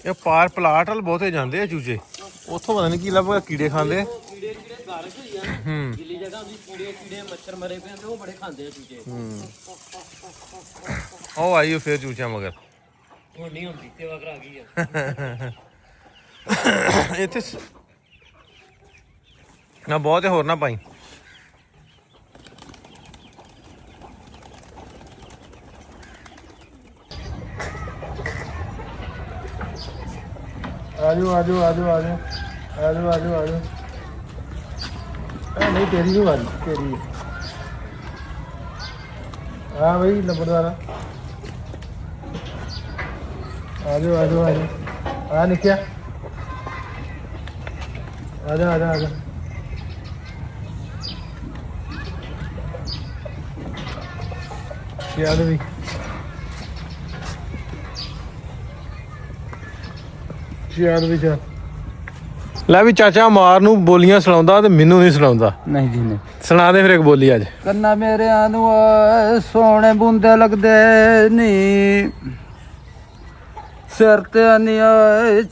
ਇਹ ਪਾਰ ਪਲਾਟ ਵਾਲ ਬਹੁਤੇ ਜਾਂਦੇ ਆ ਚੂਚੇ, ਉੱਥੋਂ ਪਤਾ ਨਹੀਂ ਕੀ ਲੱਭ ਕੀੜੇ ਖਾਂਦੇ। ਕੀੜੇ ਬਾਰਿਸ਼ ਹੋਈ ਆ ਗਿੱਲੀ ਜਗ੍ਹਾ ਹੁੰਦੀ, ਕੀੜੇ ਮੱਛਰ ਮਰੇ ਪਏ ਤੇ ਉਹ ਬੜੇ ਖਾਂਦੇ ਆ ਚੂਚੇ। ਉਹ ਆਈ ਫਿਰ ਚੂਚਿਆਂ ਮਗਰ ਹੁਣ ਨਹੀਂ ਹੁੰਦੀ, ਸੇਵਾ ਕਰਾ ਗਈ ਆ ਇੱਥੇ ਨਾ ਬਹੁਤ ਹੋਰ ਨਾ ਪਾਈ। आजो आजो आजो आजो आजो आजो आजो नहीं तेरी नहीं वाली तेरी हाँ भाई लंबरदारा आजो आजो आजो हाँ निकिया आजा आजा आजा क्या भाई ਯਾਰ ਵੀ ਜਾ ਲੈ ਵੀ ਚਾਚਾ ਮਾਰ ਨੂੰ ਬੋਲੀਆਂ ਸੁਣਾਉਂਦਾ ਤੇ ਮੈਨੂੰ ਨਹੀਂ ਸੁਣਾਉਂਦਾ। ਨਹੀਂ ਜੀ ਨਹੀਂ ਸੁਣਾ ਦੇ ਫਿਰ ਇੱਕ ਬੋਲੀ ਅੱਜ। ਕੰਨਾ ਮੇਰਿਆਂ ਨੂੰ ਸੋਹਣੇ ਬੁੰਦੇ ਲੱਗਦੇ ਨੀ, ਸਿਰ ਤੇ ਨੀ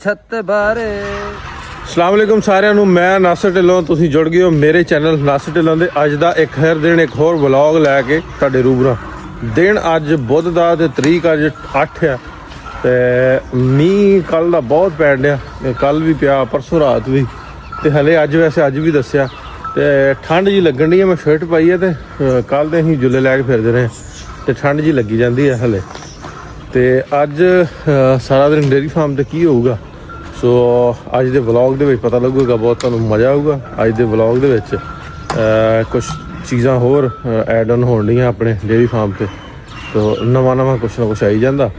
ਛੱਤ ਬਾਰੇ। ਅਸਲਾਮ ਵਾਲੇਕੁਮ ਸਾਰਿਆਂ ਨੂੰ, ਮੈਂ ਨਾਸਰ ਢਿੱਲੋਂ, ਤੁਸੀਂ ਜੁੜ ਗਏ ਹੋ ਮੇਰੇ ਚੈਨਲ ਨਾਸਰ ਢਿੱਲੋਂ ਦੇ। ਅੱਜ ਦਾ ਇੱਕ ਹਰ ਦਿਨ ਇੱਕ ਹੋਰ ਵਲੌਗ ਲੈ ਕੇ ਤੁਹਾਡੇ ਰੂਬਰਾ। ਦਿਨ ਅੱਜ ਬੁੱਧ ਦਾ ਤੇ ਤਰੀਕ ਅੱਜ 8 ਆ ਤੇ ਮੀਂਹ ਕੱਲ ਦਾ ਬਹੁਤ ਪੈਣ ਡਿਆ, ਕੱਲ ਵੀ ਪਿਆ ਪਰਸੋਂ ਰਾਤ ਵੀ, ਤੇ ਹਲੇ ਅੱਜ ਵੈਸੇ ਅੱਜ ਵੀ ਦੱਸਿਆ ਤੇ ਠੰਡ ਜੀ ਲੱਗਣ ਡਈ ਆ। ਮੈਂ ਸ਼ਰਟ ਪਾਈ ਹੈ ਤੇ ਕੱਲ ਦੇ ਅਸੀਂ ਜੁੱਲੇ ਲੈ ਕੇ ਫਿਰਦੇ ਰਹੇ ਤੇ ਠੰਡ ਜੀ ਲੱਗੀ ਜਾਂਦੀ ਹੈ ਹਲੇ। ਤੇ ਅੱਜ ਸਾਰਾ ਦਿਨ ਡੇਅਰੀ ਫਾਰਮ ਤੇ ਕੀ ਹੋਊਗਾ, ਸੋ ਅੱਜ ਦੇ ਵਲੌਗ ਦੇ ਵਿੱਚ ਪਤਾ ਲੱਗੂਗਾ, ਬਹੁਤ ਤੁਹਾਨੂੰ ਮਜ਼ਾ ਆਊਗਾ। ਅੱਜ ਦੇ ਵਲੌਗ ਦੇ ਵਿੱਚ ਕੁਛ ਚੀਜ਼ਾਂ ਹੋਰ ਐਡ ਆਨ ਹੋਣ ਡੀਆਂ ਆਪਣੇ ਡੇਅਰੀ ਫਾਰਮ ਤੇ, ਸੋ ਨਵਾਂ ਕੁਛ ਨਾ ਕੁਛ ਆਈ ਜਾਂਦਾ।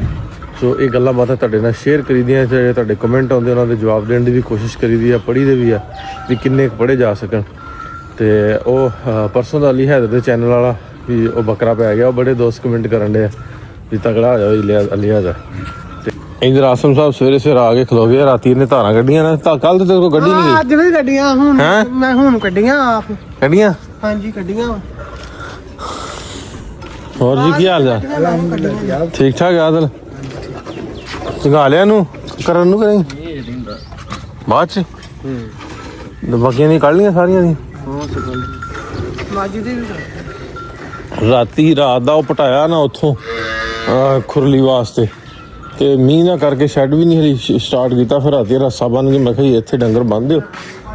ਸੋ ਇਹ ਗੱਲਾਂ ਬਾਤਾਂ ਤੁਹਾਡੇ ਨਾਲ ਸ਼ੇਅਰ ਕਰੀਦੀਆਂ, ਜਿਹੜੇ ਤੁਹਾਡੇ ਕਮੈਂਟ ਆਉਂਦੇ ਉਹਨਾਂ ਦੇ ਜਵਾਬ ਦੇਣ ਦੀ ਵੀ ਕੋਸ਼ਿਸ਼ ਕਰੀਦੀ ਆ, ਪੜ੍ਹੀ ਦੇ ਵੀ ਆ ਵੀ ਕਿੰਨੇ ਕੁ ਪੜ੍ਹੇ ਜਾ ਸਕਣ। ਤੇ ਉਹ ਪਰਸੋਂ ਦਾ ਅਲੀ ਹੈਦਰ ਦੇ ਚੈਨਲ ਵਾਲਾ ਵੀ ਉਹ ਬੱਕਰਾ ਪੈ ਗਿਆ, ਉਹ ਬੜੇ ਦੋਸਤ ਕਮੈਂਟ ਕਰਨ ਡੇ ਆ ਵੀ ਤਗੜਾ ਹੋ ਜਾ ਅਲੀ ਹੈਦਰ। ਤੇ ਇੰਦਰ ਆਸਮ ਸਾਹਿਬ ਸਵੇਰੇ ਆ ਕੇ ਖਲੋ ਗਏ, ਰਾਤੀ ਇਹਨੇ ਧਾਰਾਂ ਕੱਢੀਆਂ ਨਾ, ਤਾਂ ਕੱਲ ਤੇ ਤੇਰੇ ਕੋਲ ਗੱਡੀ ਨਹੀਂ ਗਈ। ਅੱਜ ਵੀ ਕੱਢੀਆਂ, ਹੁਣ ਮੈਂ ਹੁਣ ਕੱਢੀਆਂ ਆਪ। ਕੱਢੀਆਂ? ਹਾਂਜੀ ਕੱਢੀਆਂ। ਹੋਰ ਜੀ ਕੀ ਹਾਲ ਚਾਲ? ਠੀਕ ਠਾਕ ਆਦਲ? ਚੰਗਾ ਲਿਆ ਨੂੰ ਕਰਨ ਨੂੰ ਕਰੀ ਬਾਅਦ ਚ ਬਾਕੀਆਂ ਦੀ ਕੱਢ ਲੀਆਂ ਸਾਰੀਆਂ ਦੀ। ਰਾਤ ਦਾ ਉਹ ਪਟਾਇਆ ਨਾ ਉੱਥੋਂ ਖੁਰਲੀ ਵਾਸਤੇ, ਤੇ ਮੀਂਹ ਨਾ ਕਰਕੇ ਸ਼ੈੱਡ ਵੀ ਨਹੀਂ ਹਲੀ ਸਟਾਰਟ ਕੀਤਾ। ਫਿਰ ਰਾਤੀ ਰੱਸਾ ਬੰਨ ਕੇ ਮੈਂ ਕਿਹਾ ਇੱਥੇ ਡੰਗਰ ਬੰਨ ਦਿਓ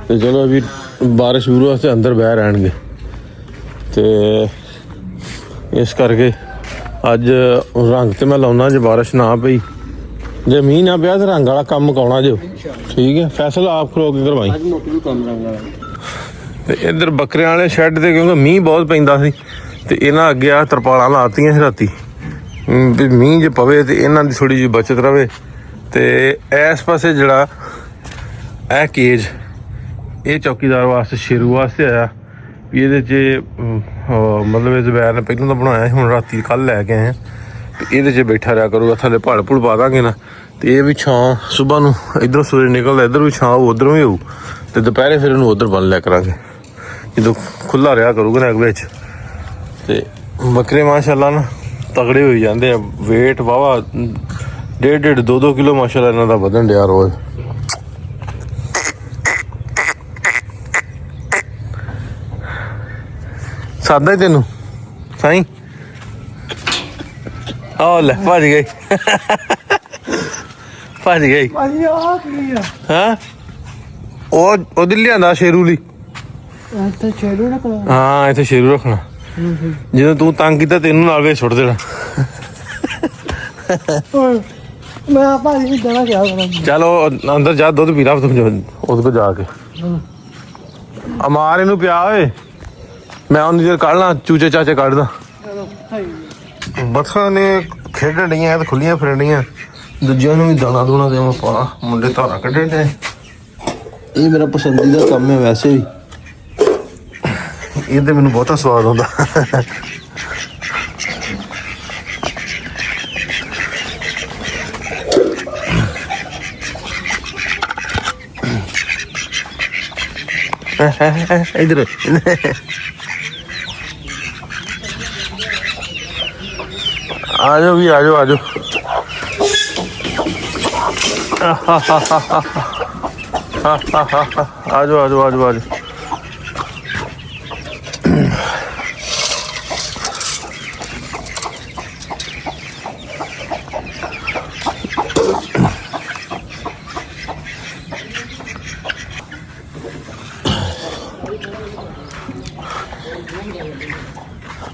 ਤੇ ਚਲੋ ਵੀ ਬਾਰਿਸ਼ ਸ਼ੁਰੂ ਵਾਸਤੇ ਅੰਦਰ ਬਹਿ ਰਹਿਣਗੇ। ਤੇ ਇਸ ਕਰਕੇ ਅੱਜ ਰੰਗ ਤੇ ਮੈਂ ਲਾਉਣਾ, ਜੇ ਬਾਰਿਸ਼ ਨਾ ਪਈ, ਜੇ ਮੀਂਹ ਨਾ ਪਿਆ ਤੇ ਰੰਗ ਵਾਲਾ ਕੰਮ ਮੁਕਾਉਣਾ ਜੋ। ਠੀਕ ਹੈ, ਫੈਸਲਾ ਆਪ ਖਲੋ ਕੇ ਕਰਵਾਈ। ਤੇ ਇੱਧਰ ਬੱਕਰਿਆਂ ਵਾਲੇ ਸ਼ੈੱਡ ਤੇ ਕਿਉਂਕਿ ਮੀਂਹ ਬਹੁਤ ਪੈਂਦਾ ਸੀ ਤੇ ਇਹਨਾਂ ਅੱਗੇ ਆ ਤਰਪਾਲਾਂ ਲਾਤੀਆਂ ਸੀ ਰਾਤੀ ਵੀ ਮੀਂਹ ਜੇ ਪਵੇ ਤੇ ਇਹਨਾਂ ਦੀ ਥੋੜੀ ਜਿਹੀ ਬਚਤ ਰਵੇ। ਤੇ ਇਸ ਪਾਸੇ ਜਿਹੜਾ ਇਹ ਕੇਜ, ਇਹ ਚੌਕੀਦਾਰ ਵਾਸਤੇ ਸ਼ੇਰੂ ਵਾਸਤੇ ਆਇਆ ਵੀ ਇਹਦੇ 'ਚ ਮਤਲਬ ਇਹ ਜ਼ਬੈਰ ਨੇ ਪਹਿਲਾਂ ਤਾਂ ਬਣਾਇਆ ਸੀ, ਹੁਣ ਰਾਤੀ ਕੱਲ੍ਹ ਲੈ ਕੇ ਆਏ ਆ। ਇਹਦੇ 'ਚ ਬੈਠਾ ਰਿਹਾ ਕਰੂਗਾ, ਥੱਲੇ ਭੜ ਭੁੜ ਪਾ ਦਾਂਗੇ ਨਾ, ਤੇ ਇਹ ਵੀ ਛਾਂ ਸੁਬਾਹ ਨੂੰ ਇੱਧਰੋਂ ਸੂਰਜ ਨਿਕਲਦਾ, ਇੱਧਰ ਵੀ ਛਾਂ ਉੱਧਰੋਂ ਵੀ ਹੋਊ, ਤੇ ਦੁਪਹਿਰੇ ਫਿਰ ਇਹਨੂੰ ਉੱਧਰ ਬੰਨ ਲਿਆ ਕਰਾਂਗੇ ਜਦੋਂ ਖੁੱਲ੍ਹਾ ਰਿਹਾ ਕਰੂਗਾ ਨਾ ਵਿੱਚ। ਤੇ ਬੱਕਰੇ ਮਾਸ਼ਾਅੱਲਾ ਨਾ ਤਗੜੇ ਹੋਈ ਜਾਂਦੇ ਆ, ਵੇਟ ਵਾਹਵਾ 1.5 2 ਕਿਲੋ ਮਾਸ਼ਾਅੱਲਾ ਇਹਨਾਂ ਦਾ ਵਧਣ ਡਿਆ ਰੋਜ਼। ਸਾਦਾ ਹੀ ਤੈਨੂੰ ਸਾਈਂ ਆਹ ਲੈ ਭੱਜ ਗਈ ਹਾਂ। ਉਹ ਉਹਦੀ ਲਿਆਂਦਾ ਸ਼ੇਰੂ ਲਈ। ਹਾਂ ਇੱਥੇ ਸ਼ੇਰੂ ਰੱਖਣਾ, ਜਦੋਂ ਤੂੰ ਤੰਗ ਕੀਤਾ ਤੈਨੂੰ ਨਾਲ ਵੇ ਸੁੱਟ ਦੇਣਾ। ਮੈਂ ਭਾਜੀ ਦੇਣਾ ਕਿਹਾ ਕਰਾਂ। ਚਲੋ ਅੰਦਰ ਜਾ, ਦੁੱਧ ਪੀ ਲਾ ਉਹਦੇ ਕੋਲ ਜਾ ਕੇ। ਅਮਾਰ ਇਹਨੂੰ ਪਿਆ ਓਏ, ਮੈਂ ਉਹਨੀ ਦੇਰ ਕੱਢ ਲਾਂ, ਚੂਚੇ ਚਾਚੇ ਕੱਢਦਾ। ਬੱਸਾਂ ਨੇ ਖੇਡਣ ਡੀਆਂ ਤੇ ਖੁੱਲੀਆਂ ਫਿਰਨ ਡੀਆਂ, ਦੂਜਿਆਂ ਨੂੰ ਵੀ ਦਾਣਾ ਦੂਣਾ ਦੇ ਪਾ, ਮੁੰਡੇ ਧਾਰਾਂ ਕੱਢਣ ਡੇ। ਇਹ ਮੇਰਾ ਪਸੰਦੀਦਾ ਕੰਮ ਹੈ ਵੈਸੇ ਵੀ, ਇਹਦੇ ਮੈਨੂੰ ਬਹੁਤਾ ਸਵਾਦ ਆਉਂਦਾ। इधर आ जाओ भी, आ जाओ आ जाओ। आ जाओ आ जाओ आ जाओ आ जाओ।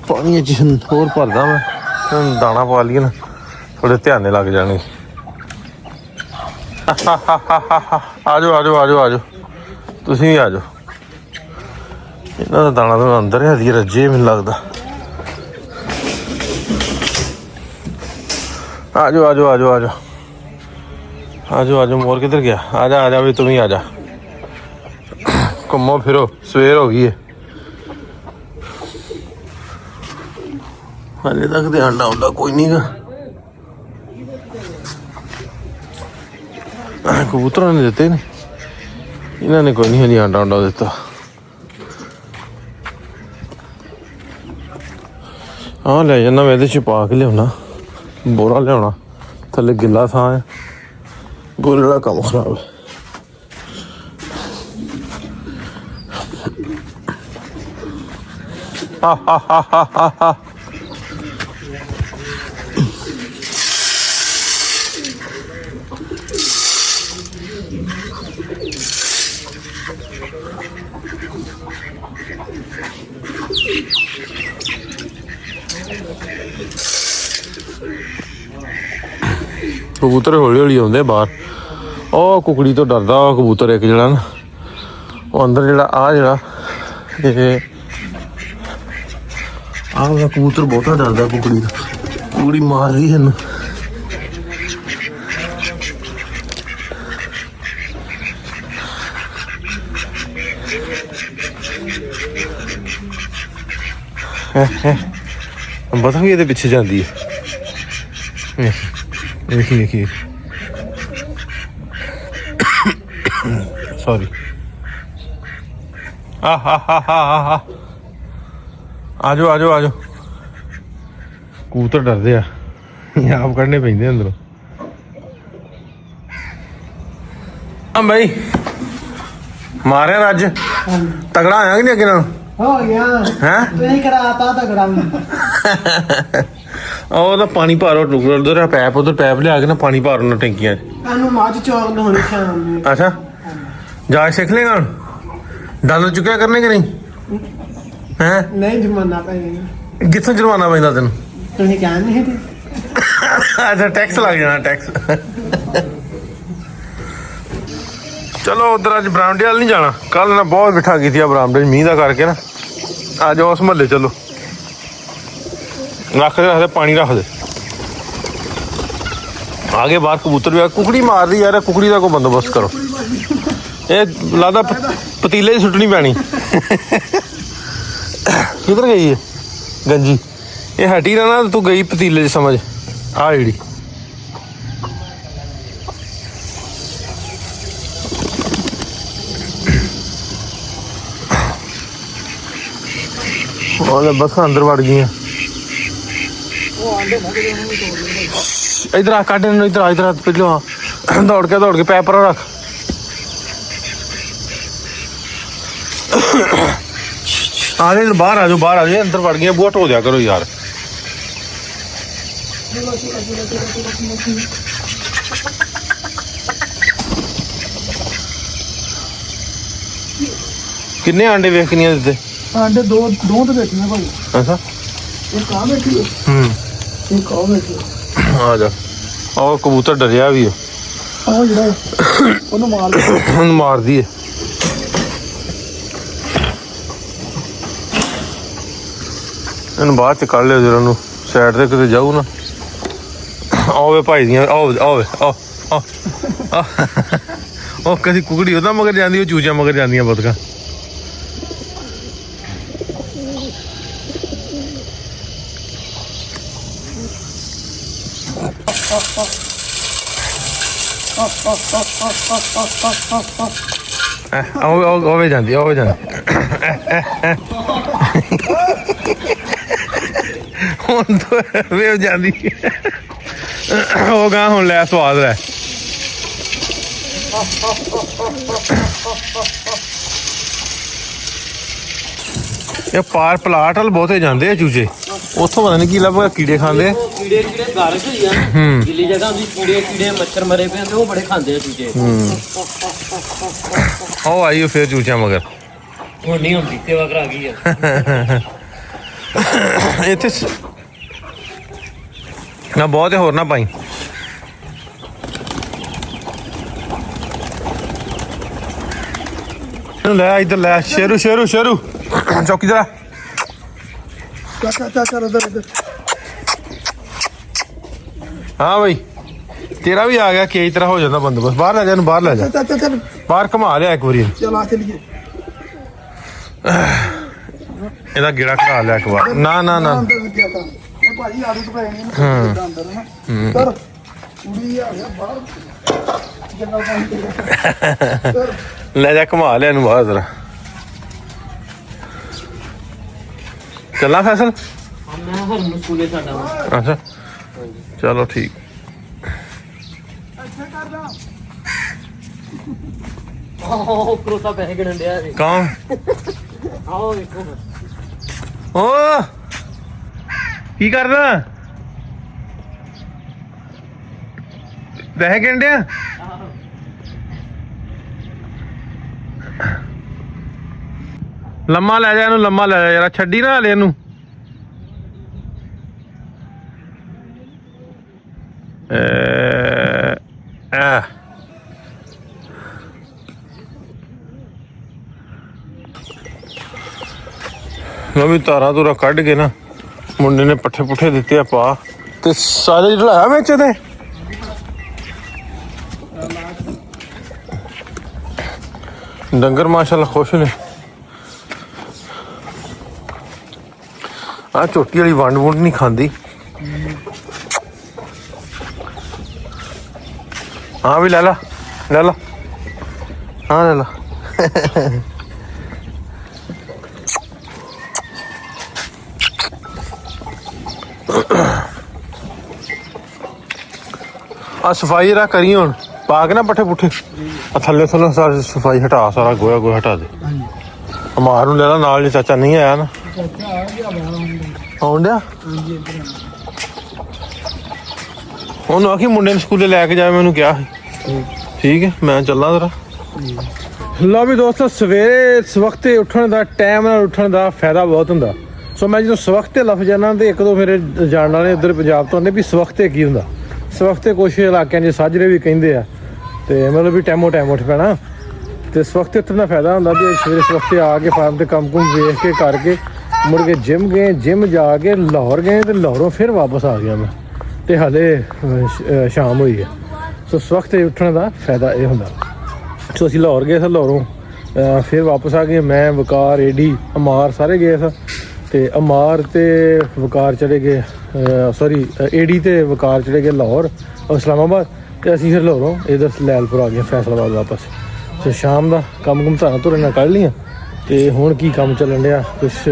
पानी होर भरदा मैं दाना पा लिया ना थोड़े ध्यान लग जाने। आ जाओ आ जाओ आ जाओ आ जाओ तुसीं भी आ जाओ। इन्हां दा दाना तो अंदर है रज्जे मैनूं लगदा। आ जाओ आ जाओ आ जाओ आ जाओ आ जाओ आ जाओ। मोर किधर गया? आ जा भी तुम ही आ जा। घूमो फिरो सवेर हो गई है। हाले तक तो अंडा उंडा कोई नहीं गा। कबूतरों ने दिते नहीं, इन्होंने कोई नहीं हजी अंडा उंडा दिता। हाँ ले जाना मैं ये पा के लिया बोरा लिया थले गिला था है बोरे का कम खराब है। हा हा हा हा हा हा। कबूतर हौली हौली आते बाहर। ਉਹ ਕੁਕੜੀ ਤੋਂ ਡਰਦਾ ਉਹ ਕਬੂਤਰ ਇੱਕ ਜਿਹੜਾ ਨਾ ਉਹ ਅੰਦਰ ਜਿਹੜਾ ਆ ਜਿਹੜਾ ਇਹ ਆਹ ਕਬੂਤਰ ਬਹੁਤਾ ਡਰਦਾ ਕੁਕੜੀ ਦਾ। ਕੁਕੜੀ ਮਾਰ ਰਹੀ ਇਹਨੂੰ। ਪਤਾ ਵੀ ਇਹਦੇ ਪਿੱਛੇ ਜਾਂਦੀ ਹੈ। देखिए देखिए सॉरी आ हा हा हा हा। आ जाओ आ जाओ आ जाओ। कबूतर डरते आप कढ़ने पैंदे अंदरों। हाँ भाई मारे अज तगड़ा आया कि नहीं अगे नाल हो गया हैं नहीं कराता तगड़ा। ਉਹਦਾ ਪਾਣੀ ਭਰੋ ਉਧਰ ਪੈਪ ਉਧਰ ਪੈਪ ਲਿਆ ਕੇ ਨਾ ਪਾਣੀ ਭਰੋ ਨਾ ਟੈਂਕੀਆਂ 'ਚ। ਇਹਨੂੰ ਮੱਝ ਚੌਕ ਲਾਉਣੀ ਸ਼ਾਮ ਨੂੰ। ਅੱਛਾ ਜਾਚ ਸਿੱਖ ਲੇਗਾ ਹੁਣ ਡਾਲਰ ਚੁੱਕਿਆ ਕਰਨੇ ਕਿ ਨਹੀਂ ਹੈ? ਨਹੀਂ ਜੁਰਮਾਨਾ ਪੈਣਾ। ਕਿੱਥੋਂ ਜੁਰਮਾਨਾ ਪੈਂਦਾ ਤੈਨੂੰ? ਤੁਸੀਂ ਕਹਿੰਦੇ ਨਹੀਂ ਤੇ ਅੱਛਾ ਟੈਕਸ ਲੱਗ ਜਾਣਾ ਟੈਕਸ। ਚਲੋ ਉਧਰ ਅੱਜ ਬਰਾਮਡੇ ਵੱਲ ਨਹੀਂ ਜਾਣਾ। ਕੱਲ ਨਾ ਬਹੁਤ ਬਿਠਾ ਕੀਤੀ ਆ ਬਰਾਮਡੇ ਮੀਂਹ ਦਾ ਕਰਕੇ ਨਾ। ਅੱਜ ਉਸ ਮਹੱਲੇ ਚਲੋ रख दे पानी रख दे आगे बाहर कबूतर भी कुकड़ी मार रही यार। कुकड़ी का कोई बंदोबस्त करो। ये लगता पतीले ही सुट्टनी पैनी। किधर गई है गंजी? ये हटी ना तू गई पतीले समझ आ जी। बस अंदर वड़ गई। इधर आ काटे इधर इधर पहले हाँ दौड़ के पैप पर रख। आ जाओ बाहर आ जाओ अंदर वड़ गया। बुआ ढो दिया करो यार। किन्ने आंडे वेखनिया दिते? आंडे दो तो बैठे हैं भाई। अच्छा एक कहाँ बैठी है? एक कहाँ बैठी है? आ जा। और कबूतर डरिया भी है। मार दी है। इन बाद च कढ़ लियो जरा साइड से किते जाऊ ना। आओ भाई दियां आओ आओ आओ आओ कभी कुकड़ी ओदा मगर जाती चूजा मगर जांदियां बतका। ओवे जाती ओवे जाती हुण तो वे जाती। हो गा हुण लै स्वाद लै ਇਹ ਪਾਰ ਪਲਾਟ ਵਾਲ ਬਹੁਤੇ ਜਾਂਦੇ ਆ ਚੂਚੇ, ਉੱਥੋਂ ਪਤਾ ਨਹੀਂ ਕੀ ਲੱਭ ਕੀੜੇ ਖਾਂਦੇ ਆ। ਉਹ ਕੀੜੇ ਗਾਰਕ ਹੋਈ ਆ ਨਾ, ਗਿੱਲੀ ਜਗ੍ਹਾ ਹੁੰਦੀ, ਕੀੜੇ ਮੱਛਰ ਮਰੇ ਪਏ ਹੁੰਦੇ, ਉਹ ਬੜੇ ਖਾਂਦੇ ਆ ਚੂਚੇ। ਉਹ ਆਈ ਫੇਰ ਚੂਚਿਆਂ ਮਗਰ। ਹੁਣ ਨਹੀਂ ਹੁੰਦੀ, ਸੇਵਾ ਕਰਾ ਗਈ ਆ। ਇੱਥੇ ਨਾ ਬਹੁਤ ਹੋਰ ਨਾ ਪਾਈ। ਲੈ ਇੱਧਰ ਲੈ ਸ਼ੇਰੂ ਸ਼ੇਰੂ ਸ਼ੇਰੂ ਚੌਕੀ ਜਰਾ ਚੱਲ ਉਧਰ ਹਾਂ ਬਈ ਤੇਰਾ ਵੀ ਆ ਗਿਆ ਕਿ ਇਸ ਤਰ੍ਹਾਂ ਹੋ ਜਾਂਦਾ ਬੰਦੋਬਸਤ। ਬਾਹਰ ਲੈ ਜਾ ਇਹਨੂੰ, ਬਾਹਰ ਲੈ ਜਾ, ਚੱਲ ਬਾਹਰ ਘੁਮਾ ਲਿਆ ਇੱਕ ਵਾਰੀ। ਚਲ ਆ ਚਲੀਏ। ਇਹਦਾ ਗੇੜਾ ਖੜਾ ਲਿਆ ਇੱਕ ਵਾਰ। ਨਾ ਨਾ ਨਾ ਇਹ ਭਾਜੀ ਆਦਤ ਪੈ ਗਈ ਨਾ ਅੰਦਰ ਨਾ ਕਰ ਕੁੜੀ ਆ ਗਿਆ ਬਾਹਰ ਜੰਗਲ ਪਾਣੀ ਲੈ ਜਾ ਘੁਮਾ ਲਿਆ ਇਹਨੂੰ ਬਾਹਰ ਜ਼ਰਾ। ਚੱਲਾਂ ਫੈਸਲ? ਮੈਂ ਹਰ ਨੂੰ ਸਕੂਲੇ ਸਾਡਾ ਵਾ। ਅੱਛਾ ਚਲੋ ਠੀਕ। ਆਹ ਕਰੋਤਾ ਪੈਸੇ ਗਿਣਨ ਡਿਆ ਜੀ। ਕੌਣ? ਆਓ ਵੇਖੋ ਓ ਕੀ ਕਰਦਾ? ਪੈਸੇ ਗਿਣਦਿਆ? ਲੰਮਾ ਲੈ ਜਾ ਇਹਨੂੰ, ਲੰਮਾ ਲੈ ਜਾ ਯਾਰ, ਛੱਡੀ ਨਾ ਹਲੇ ਇਹਨੂੰ। ਮੈਂ ਵੀ ਤਾਰਾਂ ਤੂਰਾ ਕੱਢ ਕੇ ਨਾ ਮੁੰਡੇ ਨੇ ਪੱਠੇ ਪੁੱਠੇ ਦਿੱਤੇ ਆ ਪਾ ਤੇ ਸਾਰੇ ਢਲਾਇਆ ਵਿੱਚ ਇਹਦੇ। ਡੰਗਰ ਮਾਸ਼ਾਅੱਲਾ ਖੁਸ਼ ਨੇ। ਆ ਝੋਟੀ ਵਾਲੀ ਵੰਡ ਵੁੰਡ ਨਹੀਂ ਖਾਂਦੀ। ਹਾਂ ਵੀ ਲੈ ਲਾ ਲੈ ਲਾ, ਹਾਂ ਲੈ ਲਾ। ਆ ਸਫਾਈ ਰਾ ਕਰੀ ਹੁਣ, ਪਾ ਕੇ ਨਾ ਪੱਠੇ ਪੁੱਠੇ ਆ ਥੱਲੇ ਥੱਲੇ ਸਾਰੀ ਸਫਾਈ ਹਟਾ, ਸਾਰਾ ਗੋਇਆ ਗੋਇਆ ਹਟਾ ਦੇ। ਅਮਾਰ ਨੂੰ ਲੈ ਲਾ ਨਾਲ, ਜੇ ਚਾਚਾ ਨਹੀਂ ਆਇਆ ਨਾ। ਆਉਣ ਡਿਆ ਉਹਨੂੰ ਆਖੀ ਮੁੰਡੇ ਨੂੰ ਸਕੂਲੇ ਲੈ ਕੇ ਜਾਵੇ, ਮੈਨੂੰ ਕਿਹਾ ਸੀ। ਠੀਕ ਹੈ ਮੈਂ ਚੱਲਾਂ ਜ਼ਰਾ। ਲਓ ਵੀ ਦੋਸਤੋ, ਸਵੇਰੇ ਸਵਖਤੇ ਉੱਠਣ ਦਾ, ਟਾਈਮ ਨਾਲ ਉੱਠਣ ਦਾ ਫਾਇਦਾ ਬਹੁਤ ਹੁੰਦਾ। ਸੋ ਮੈਂ ਜਦੋਂ ਸਵਖਤੇ ਲੱਫ ਜਾਣਾ ਤੇ ਇੱਕ ਦੋ ਮੇਰੇ ਜਾਣ ਵਾਲੇ ਉੱਧਰ ਪੰਜਾਬ ਤੋਂ ਨੇ ਵੀ ਸਵਖਤੇ ਕੀ ਹੁੰਦਾ। ਸਵਖਤੇ ਕੁਛ ਇਲਾਕਿਆਂ 'ਚ ਸਾਜਰੇ ਵੀ ਕਹਿੰਦੇ ਆ, ਤੇ ਮਤਲਬ ਵੀ ਟਾਈਮੋ ਟਾਈਮ ਉੱਠ ਪੈਣਾ। ਤੇ ਸਵਖਤੇ ਉੱਠਣ ਦਾ ਫਾਇਦਾ ਹੁੰਦਾ ਵੀ ਸਵੇਰੇ ਸਵਖਤੇ ਆ ਕੇ ਫਾਰਮ ਤੇ ਕੰਮ ਕੁਮ ਵੇਖ ਕੇ ਕਰਕੇ ਮੁੜ ਕੇ ਜਿਮ ਗਏ, ਜਿਮ ਜਾ ਕੇ ਲਾਹੌਰ ਗਏ ਤੇ ਲਾਹੌਰੋਂ ਫਿਰ ਵਾਪਸ ਆ ਗਿਆ ਮੈਂ, ਤੇ ਹਾਲੇ ਸ਼ਾਮ ਹੋਈ ਹੈ। ਸੋ ਸਵਖਤੇ ਉੱਠਣ ਦਾ ਫਾਇਦਾ ਇਹ ਹੁੰਦਾ। ਸੋ ਅਸੀਂ ਲਾਹੌਰ ਗਏ ਸਾਂ, ਲਾਹੌਰੋਂ ਫਿਰ ਵਾਪਸ ਆ ਗਏ। ਮੈਂ, ਵਕਾਰ, ਏਡੀ, ਅਮਾਰ ਸਾਰੇ ਗਏ ਸਾਂ। ਤੇ ਅਮਾਰ ਤੇ ਵਕਾਰ ਚਲੇ ਗਏ, ਸੌਰੀ ਏਡੀ ਤੇ ਵਕਾਰ ਚਲੇ ਗਏ ਲਾਹੌਰ ਇਸਲਾਮਾਬਾਦ, ਤੇ ਅਸੀਂ ਫਿਰ ਲਾਹੌਰੋਂ ਇੱਧਰ ਲੈਲਪੁਰ ਆ ਗਏ, ਫੈਸਲਾਬਾਦ ਵਾਪਸ। ਸੋ ਸ਼ਾਮ ਦਾ ਕੰਮ ਕੁਮ ਧਾਰਾਂ ਧੁਰਾਂ ਨਾਲ ਕੱਢ ਲਈਆਂ। ਤੇ ਹੁਣ ਕੀ ਕੰਮ ਚੱਲਣ ਡਿਆ, ਕੁਛ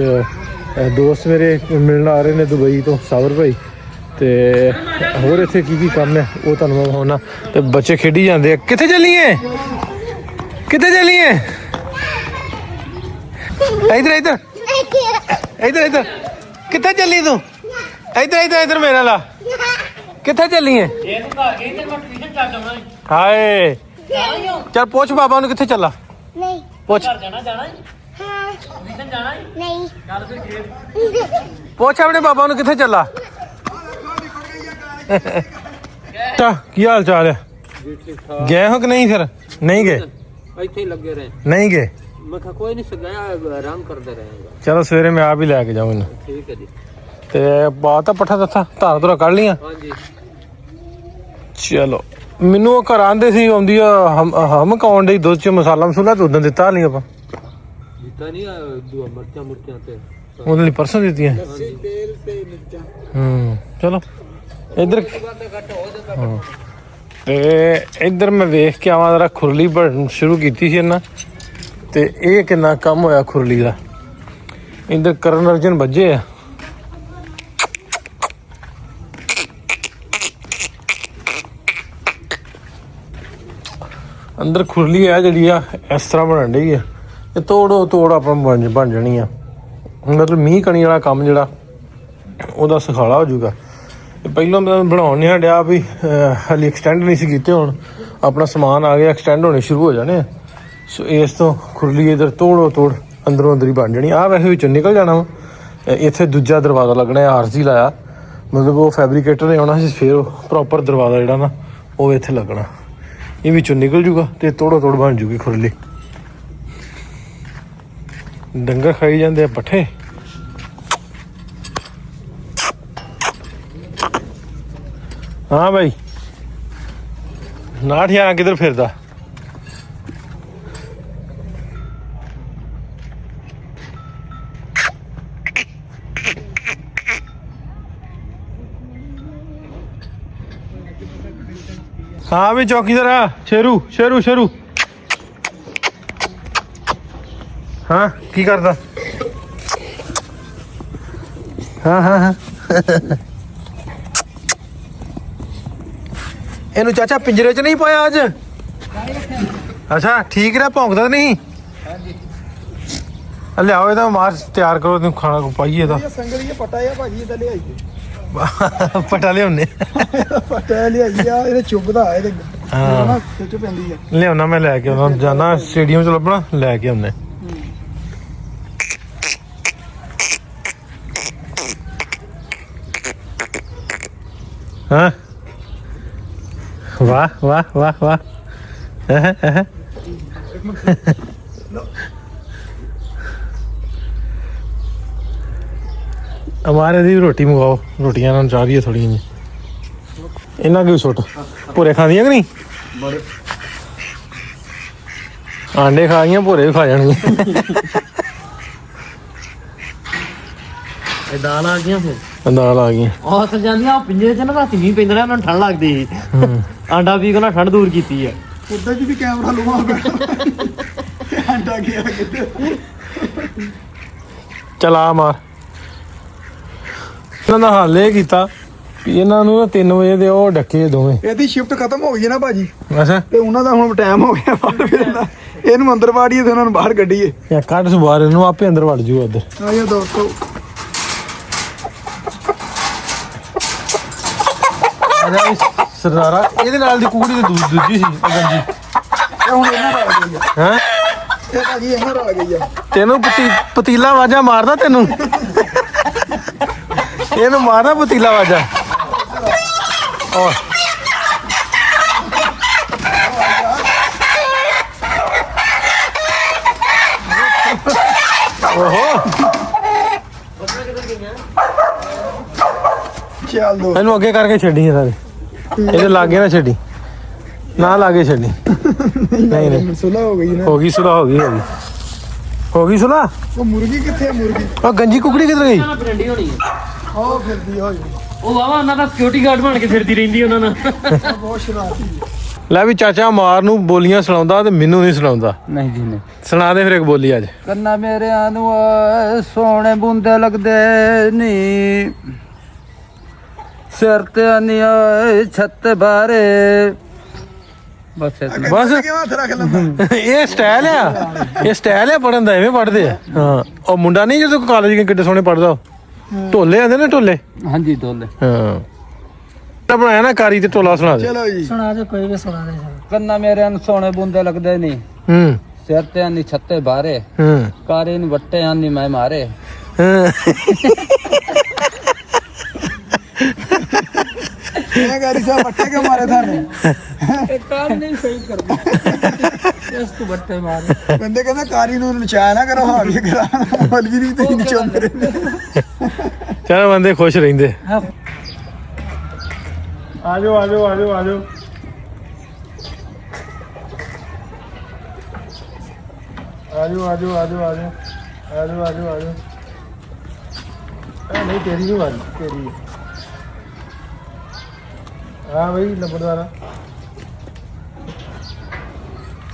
ਦੋਸਤ ਮੇਰੇ ਮਿਲਣ ਆ ਰਹੇ ਨੇ ਦੁਬਈ ਤੋਂ, ਸਾਬਰ ਭਾਈ। ਤੇ ਹੋਰ ਇੱਥੇ ਕੀ ਕੰਮ ਹੈ ਉਹ ਤੁਹਾਨੂੰ ਮੈਂ ਦਿਖਾਉਣਾ। ਤੇ ਬੱਚੇ ਖੇਡੀ ਜਾਂਦੇ ਆ। ਕਿੱਥੇ ਚੱਲੀਏ, ਕਿੱਥੇ ਚੱਲੀਏ? ਇੱਧਰ ਇੱਧਰ ਇੱਧਰ ਇੱਧਰ। ਕਿੱਥੇ ਚੱਲੀ ਤੂੰ? ਇੱਧਰ ਇੱਧਰ ਇੱਧਰ ਮੇਰੇ ਨਾਲ। ਕਿੱਥੇ ਚੱਲੀਏ? ਇਹ ਤੂੰ ਘਰ ਗਈ ਤੇ ਮੈਂ ਟਿਊਸ਼ਨ ਚੱਲ ਜਾਣਾ। ਹਾਏ ਚੱਲ ਪੁੱਛ ਬਾਬਾ ਨੂੰ ਕਿੱਥੇ ਚੱਲਾ। ਨਹੀਂ ਪੁੱਛ, ਘਰ ਜਾਣਾ ਜਾਣਾ ਹਾਂ ਟਿਊਸ਼ਨ ਜਾਣਾ ਨਹੀਂ ਚੱਲ ਫਿਰ ਖੇਡ। ਪੁੱਛ ਆਪਣੇ ਬਾਬਾ ਨੂੰ ਕਿੱਥੇ ਚੱਲਾ। ਕੀ ਹਾਲ ਚਾਲ ਹੈ? ਗਏ ਹੋ ਕਿ ਨਹੀਂ? ਫਿਰ ਨਹੀਂ ਗਏ? ਇੱਥੇ ਹੀ ਲੱਗੇ ਰਹੇ। ਨਹੀਂ ਗਏ? ਮੈਂ ਕਿਹਾ ਕੋਈ ਨਹੀਂ ਸਗਾਇਆ, ਆਰਾਮ ਕਰਦੇ ਰਹੇਗਾ। ਚਲੋ ਸਵੇਰੇ ਮੈਂ ਆਪ ਹੀ ਲੈ ਕੇ ਜਾਵਾਂ ਇਹਨੂੰ। ਠੀਕ ਹੈ ਜੀ। ਤੇ ਬਾਤ ਤਾਂ ਪੱਠਾ ਦੱਥਾ ਧਾਰਾ ਧੁਰਾ ਕੱਢ ਲੀਆਂ। ਹਾਂਜੀ ਚਲੋ ਮੈਨੂੰ ਉਹ ਘਰ ਆਂਦੇ ਸੀ ਆਉਂਦੀ ਆ ਹਮ ਕਾਉਣ ਡਈ ਦੁੱਧ ਚ ਮਸਾਲਾ ਮਸੂਲਾ ਤੇ ਉਦੋਂ ਦਿੱਤਾ ਨਹੀਂ ਆਪਾਂ। ਦਿੱਤਾ ਨਹੀਂ ਦੋ ਮਿਰਚਾਂ ਮੁਰਚਾਂ ਤੇ ਉਹਦੇ ਲਈ ਪਰਸੋਂ ਦਿੱਤੀਆਂ। ਤੇਲ ਤੇ ਮਿਰਚਾਂ। ਚਲੋ ਇੱਧਰ ਹਾਂ। ਤੇ ਇੱਧਰ ਮੈਂ ਵੇਖ ਕੇ ਆਵਾਂ ਜ਼ਰਾ, ਖੁਰਲੀ ਬਣਨ ਸ਼ੁਰੂ ਕੀਤੀ ਸੀ ਇਹਨਾਂ। ਤੇ ਇਹ ਕਿੰਨਾ ਕੰਮ ਹੋਇਆ ਖੁਰਲੀ ਦਾ। ਇੱਧਰ ਕਰਨ ਅਰਜਨ ਵੱਜੇ ਆ। ਅੰਦਰ ਖੁਰਲੀ ਆ ਜਿਹੜੀ ਆ ਇਸ ਤਰ੍ਹਾਂ ਬਣਨ ਡਈ ਆ, ਇਹ ਤੋੜੋ ਤੋੜ ਆਪਾਂ ਬਣ ਜਾਣੀ ਆ। ਮਤਲਬ ਮੀਂਹ ਕਣੀ ਵਾਲਾ ਕੰਮ ਜਿਹੜਾ ਉਹਦਾ ਸੁਖਾਲਾ ਹੋ ਜਾਊਗਾ। ਪਹਿਲਾਂ ਮੈਂ ਬਣਾਉਣ ਨਹੀਂ ਡਿਆ ਵੀ ਹਾਲੇ ਐਕਸਟੈਂਡ ਨਹੀਂ ਸੀ ਕੀਤੇ, ਹੁਣ ਆਪਣਾ ਸਮਾਨ ਆ ਗਿਆ, ਐਕਸਟੈਂਡ ਹੋਣੇ ਸ਼ੁਰੂ ਹੋ ਜਾਣੇ ਆ। ਸੋ ਇਸ ਤੋਂ ਖੁਰਲੀ ਇੱਧਰ ਤੋੜੋ ਤੋੜ ਅੰਦਰੋਂ ਅੰਦਰ ਹੀ ਬਣ ਜਾਣੀ ਆ। ਵੈਸੇ ਵਿੱਚੋਂ ਨਿਕਲ ਜਾਣਾ ਵਾ। ਇੱਥੇ ਦੂਜਾ ਦਰਵਾਜ਼ਾ ਲੱਗਣਾ, ਆਰਜ਼ੀ ਲਾਇਆ, ਮਤਲਬ ਉਹ ਫੈਬਰੀਕੇਟਰ ਨੇ ਆਉਣਾ ਸੀ, ਫਿਰ ਉਹ ਪ੍ਰੋਪਰ ਦਰਵਾਜ਼ਾ ਜਿਹੜਾ ਨਾ ਉਹ ਇੱਥੇ ਲੱਗਣਾ। ਇਹ ਵਿੱਚੋਂ ਨਿਕਲ ਜੂਗਾ ਤੇ ਤੋੜੋ ਤੋੜ ਬਣ ਜੂਗੀ ਖੁਰਲੀ। ਡੰਗਰ ਖਾਈ ਜਾਂਦੇ ਆ ਪੱਠੇ। ਹਾਂ ਬਾਈ ਨਾ ਠਿਆਣਾ ਕਿੱਧਰ ਫਿਰਦਾ? ਹਾਂ ਵੀ ਚੌਕੀਦਾਰ ਆ ਸ਼ੇਰੂ ਸ਼ੇਰੂ ਸ਼ੇਰੂ। ਹਾਂ ਕੀ ਕਰਦਾ? ਹਾਂ ਹਾਂ ਹਾਂ ਇਹਨੂੰ ਚਾਚਾ ਪਿੰਜਰੇ 'ਚ ਨਹੀਂ ਪਾਇਆ ਅੱਜ? ਅੱਛਾ ਠੀਕ ਰਿਹਾ, ਭੌਂਕਦਾ ਨਹੀਂ? ਲਿਆਓ ਇਹਦਾ ਮਾਰ ਤਿਆਰ ਕਰੋ, ਤੈਨੂੰ ਖਾਣਾ ਕੋ ਪਾਈਏ ਇਹਦਾ। ਸੰਗਲ ਇਹ ਪਟਾ ਆ ਭਾਜੀ, ਇਹਦਾ ਲਿਆਈਏ ਪਟਾ ਲਿਆਉਨੇ ਪਟਾ ਲਿਆਈ ਆ, ਇਹਦੇ ਚੁੱਭਦਾ ਇਹਦੇ ਹਾਂ ਖਿੱਚ ਪੈਂਦੀ ਆ। ਲਿਆਉਣਾ ਮੈਂ, ਲੈ ਕੇ ਆਉਣਾ, ਜਾਣਾ ਸਟੇਡੀਅਮ 'ਚ ਲੱਭਣਾ, ਲੈ ਕੇ ਆਉਨੇ। ਹਾਂ वाह वाह वाह वाह। हमारे दी रोटी मंगाओ, रोटियां ना चाह रही है थोड़ी जी। इन्ना क्यों सुट भूरे खा दियां कि नहीं? आंडे खा दियां, भूरे भी खा जाने। दाल आ गई फिर, दाल आ गई ਉਹ ਅਸਲ ਜਾਂਦੀਆਂ ਪਿੰਜਰੇ 'ਚ ਨਾ ਰਾਤੀ ਮੀਂਹ ਪੈਂਦਾ ਰਿਹਾ, ਉਹਨਾਂ ਨੂੰ ਠੰਡ ਲੱਗਦੀ ਸੀ। ਆਂਡਾ ਪੀ ਕੇ ਨਾ ਠੰਡ ਦੂਰ ਕੀਤੀ ਆ। ਉੱਦਾਂ ਜੀ ਵੀ ਕੈਮਰਾ ਲਵਾ ਪਿਆ ਆਂਡਾ ਗਿਆ ਕਿਤੇ। ਚਲਾ ਮਾਰ। ਇਹਨਾਂ ਦਾ ਹੱਲ ਇਹ ਕੀਤਾ ਵੀ ਇਹਨਾਂ ਨੂੰ ਨਾ 3 ਵਜੇ ਦੇ ਉਹ ਡੱਕੇ ਦੋਵੇਂ। ਇਹਦੀ ਸ਼ਿਫਟ ਖਤਮ ਹੋ ਗਈ ਨਾ ਭਾਜੀ, ਅੱਛਾ ਤੇ ਉਹਨਾਂ ਦਾ ਹੁਣ ਟਾਈਮ ਹੋ ਗਿਆ ਬਾਹਰ ਫਿਰਨ ਦਾ। ਇਹਨੂੰ ਅੰਦਰ ਵਾੜੀਏ ਤੇ ਉਹਨਾਂ ਨੂੰ ਬਾਹਰ ਕੱਢੀਏ। ਯਾ ਕੱਢ ਸੁਬਾਰ ਇਹਨੂੰ, ਆਪੇ ਅੰਦਰ ਵੜ ਜੂ ਉੱਧਰ। ਆਇਆ ਦੋਸਤੋ ਸਰਦਾਰਾ ਇਹਦੇ ਨਾਲ ਦੀ ਕੁੜੀ ਤੇ ਦੂਜੀ ਸੀ ਗੰਜੀ। ਇਹ ਹੁਣ ਇਹਨਾਂ ਨਾਲ ਆ ਗਈ ਆ। ਹੈਂ ਇਹ ਭਾਜੀ ਇਹਨਾਂ ਨਾਲ ਆ ਗਈ ਆ। ਤੈਨੂੰ ਪਤੀਲਾ ਵਾਜਾ ਮਾਰਦਾ ਤੈਨੂੰ? ਇਹਨੂੰ ਮਾਰਦਾ ਪਤੀਲਾ ਵਾਜਾ। ਓਹ ਓਹੋ ਚੱਲ ਦੋ ਇਹਨੂੰ ਅੱਗੇ ਕਰਕੇ ਛੱਡੀ ਸਾਰੇ, ਇਹਦੇ ਲਾਗੇ ਨਾ ਛੱਡੀ, ਨਾ ਲਾਗੇ ਛੱਡੀ। ਨਹੀਂ ਨਹੀਂ ਸੁਲਾ ਹੋ ਗਈ ਨਾ। ਹੋ ਗਈ ਸੁਲਾ, ਹੋ ਗਈ ਸੁਲਾ। ਉਹ ਮੁਰਗੀ ਕਿੱਥੇ ਆ? ਮੁਰਗੀ ਉਹ ਗੰਜੀ ਕੁਕੜੀ ਕਿੱਧਰ ਗਈ? ਪਰੰਡੀ ਹੋਣੀ ਆ, ਉਹ ਫਿਰਦੀ ਹੋਈ ਉਹ ਵਾਵਾ ਉਹਨਾਂ ਦਾ ਸਿਕਿਉਰਿਟੀ ਗਾਰਡ ਬਣ ਕੇ ਫਿਰਦੀ ਰਹਿੰਦੀ ਉਹਨਾਂ ਨਾਲ। ਬਹੁਤ ਸ਼ਰਾਰਤੀ ਆ। ਲੈ ਵੀ ਚਾਚਾ ਮਾਰ ਨੂੰ ਬੋਲੀਆਂ ਸੁਣਾਉਂਦਾ ਤੇ ਮੈਨੂੰ ਨਹੀਂ ਸੁਣਾਉਂਦਾ। ਨਹੀਂ ਜੀ ਨਹੀਂ ਸੁਣਾ ਦੇ ਫਿਰ ਇੱਕ ਬੋਲੀ ਅੱਜ। ਕੰਨਾ ਮੇਰਿਆਂ ਨੂੰ ਸੋਹਣੇ ਬੁੰਦੇ ਲੱਗਦੇ ਨੀ, ਸਿਰ ਤੇ ਨਹੀਂ ਛੱਤ ਬਾਰੇ। ਬਸ ਬਸ ਕਿਵੇਂ ਹੱਥ ਰੱਖ ਲੈਂਦਾ? ਇਹ ਸਟਾਈਲ ਆ, ਇਹ ਸਟਾਈਲ ਆ ਪੜਨ ਦਾ, ਐਵੇਂ ਪੜਦੇ ਆ। ਹਾਂ ਉਹ ਮੁੰਡਾ ਨਹੀਂ ਜਦੋਂ ਕਾਲਜ ਕੇ ਕਿੱਡੇ ਸੋਹਣੇ ਪੜਦਾ, ਢੋਲੇ ਆਂਦੇ ਨੇ ਢੋਲੇ। ਹਾਂਜੀ ਦੋਲੇ ਹਾਂ ਬਣਾਇਆ ਨਾ ਕਾਰੀ ਤੇ ਢੋਲਾ ਸੁਣਾ ਦੇ। ਚਲੋ ਜੀ ਸੁਣਾ ਦੇ, ਕੋਈ ਵੀ ਸੁਣਾ ਦੇ। ਕੰਨਾ ਮੇਰਿਆਂ ਨੂੰ ਸੋਹਣੇ ਬੁੰਦੇ ਲੱਗਦੇ ਨੀ, ਹੂੰ ਸਿਰ ਤੇ ਨਹੀਂ ਛੱਤੇ ਬਾਰੇ, ਹੂੰ ਕਾਰੇ ਨੂੰ ਵੱਟੇ ਆਨੀ ਮੈਂ ਮਾਰੇ। ਇਹ ਗਾੜੀ ਸਾਹਿਬ ਵੱਟੇ ਕੇ ਮਾਰੇ ਤੁਹਾਨੂੰ? ਇਹ ਕੰਮ ਨਹੀਂ ਸਹੀ ਕਰਦਾ, ਇਸ ਤੋਂ ਵੱਟੇ ਮਾਰੇ। ਬੰਦੇ ਕਹਿੰਦਾ ਕਾਰੀ ਨੂੰ ਨਚਾਇਆ ਨਾ ਕਰੋ, ਹਾਂ ਵੀ ਕਰਾ ਮਲਵੀ ਨਹੀਂ ਤੇ ਨਚਾਉਂਦੇ ਰਹਿੰਦੇ। ਚਲ ਬੰਦੇ ਖੁਸ਼ ਰਹਿੰਦੇ। ਆਜੋ ਆਜੋ ਆਜੋ ਆਜੋ ਆਜੋ ਆਜੋ ਆਜੋ ਆਜੋ ਆਜੋ ਆਜੋ ਆਜੋ। ਨਹੀਂ ਤੇਰੀ ਨਹੀਂ ਵਾਰੀ, ਤੇਰੀ। हाँ भाई लंबरदारा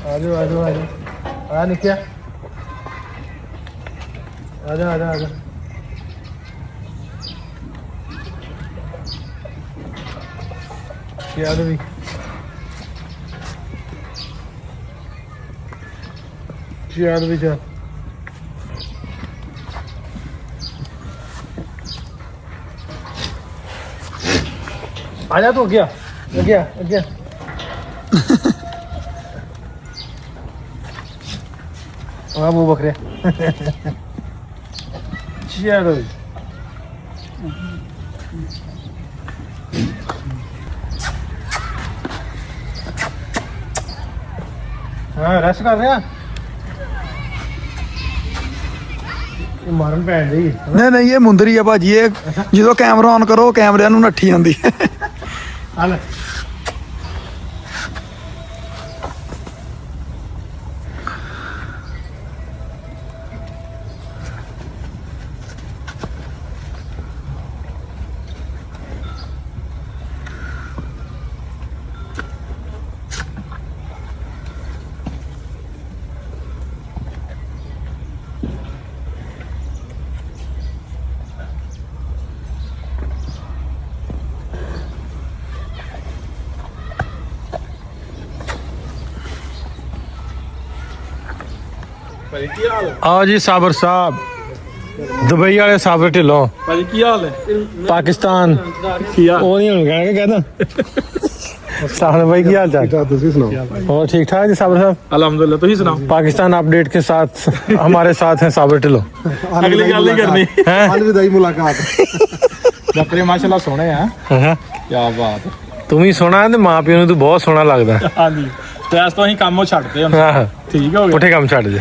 आजो आजो आजो आ निकिया आजा आजा आजा याद भी ਯਾਰ ਵੀ ਜਾ ਆ ਜਾ ਤੂੰ ਅੱਗੇ ਆ ਅੱਗੇ ਆ ਅੱਗੇ ਆ ਆ ਮੂੰਹ ਬੱਕਰੇ ਚਲੋ ਹਾਂ ਰੈਸਟ ਕਰ ਰਿਹਾ ਇਹ ਮਾਰਨ ਪੈਣ ਦੀ ਨਹੀਂ ਨਹੀਂ ਇਹ ਮੁੰਦਰੀ ਆ ਭਾਜੀ ਇਹ ਜਦੋਂ ਕੈਮਰਾ ਔਨ ਕਰੋ ਕੈਮਰਿਆਂ ਨੂੰ ਨੱਠੀ ਜਾਂਦੀ ਆ ਲੈ ਭਾਜੀ ਕੀ ਹਾਲ ਹੈ? ਆਓ ਜੀ ਸਾਬਰ ਸਾਹਿਬ ਦੁਬਈ ਵਾਲੇ ਸਾਬਰ ਢਿੱਲੋਂ ਭਾਜੀ ਕੀ ਹਾਲ ਹੈ? ਪਾਕਿਸਤਾਨ ਕੀ ਹਾਲ? ਉਹ ਨਹੀਂ ਹੁਣ ਕਹਿਣਗੇ ਕਹਿੰਦਾ ਸਾਹਨ ਭਾई ਕੀ हाल चाल ਤੁਸੀਂ ਸੁਣਾਓ और ठीक ठाक जी साबर साहब ਅਲਹਮਦੁਲਿਲਾ ਤੁਸੀਂ ਸੁਣਾਓ पाकिस्तान अपडेट के साथ हमारे साथ हैं साबर ढिल्लों ਅਗਲੀ ਗੱਲ ਨਹੀਂ ਕਰਨੀ हैं ਅਲਵਿਦਾਈ ਮੁਲਾਕਾਤ ਬੱਕਰੇ ਮਾਸ਼ਾਅੱਲਾ ਸੋਹਣੇ ਆ हाँ। ਕੀ ਬਾਤ ਤੂੰ ਵੀ ਸੋਹਣਾ ਤੇ ਮਾਂ ਪਿਓ ਨੂੰ ਤੂੰ ਬਹੁਤ ਸੋਹਣਾ ਲੱਗਦਾ ਹਾਂਜੀ ਤੇ ਇਸ ਤੋਂ ਅਸੀਂ ਕੰਮ ਛੱਡਦੇ ਹੁਣ ਆਹ ਠੀਕ ਹੋ ਗਿਆ ਪੁੱਠੇ ਕੰਮ ਛੱਡ ਦੇ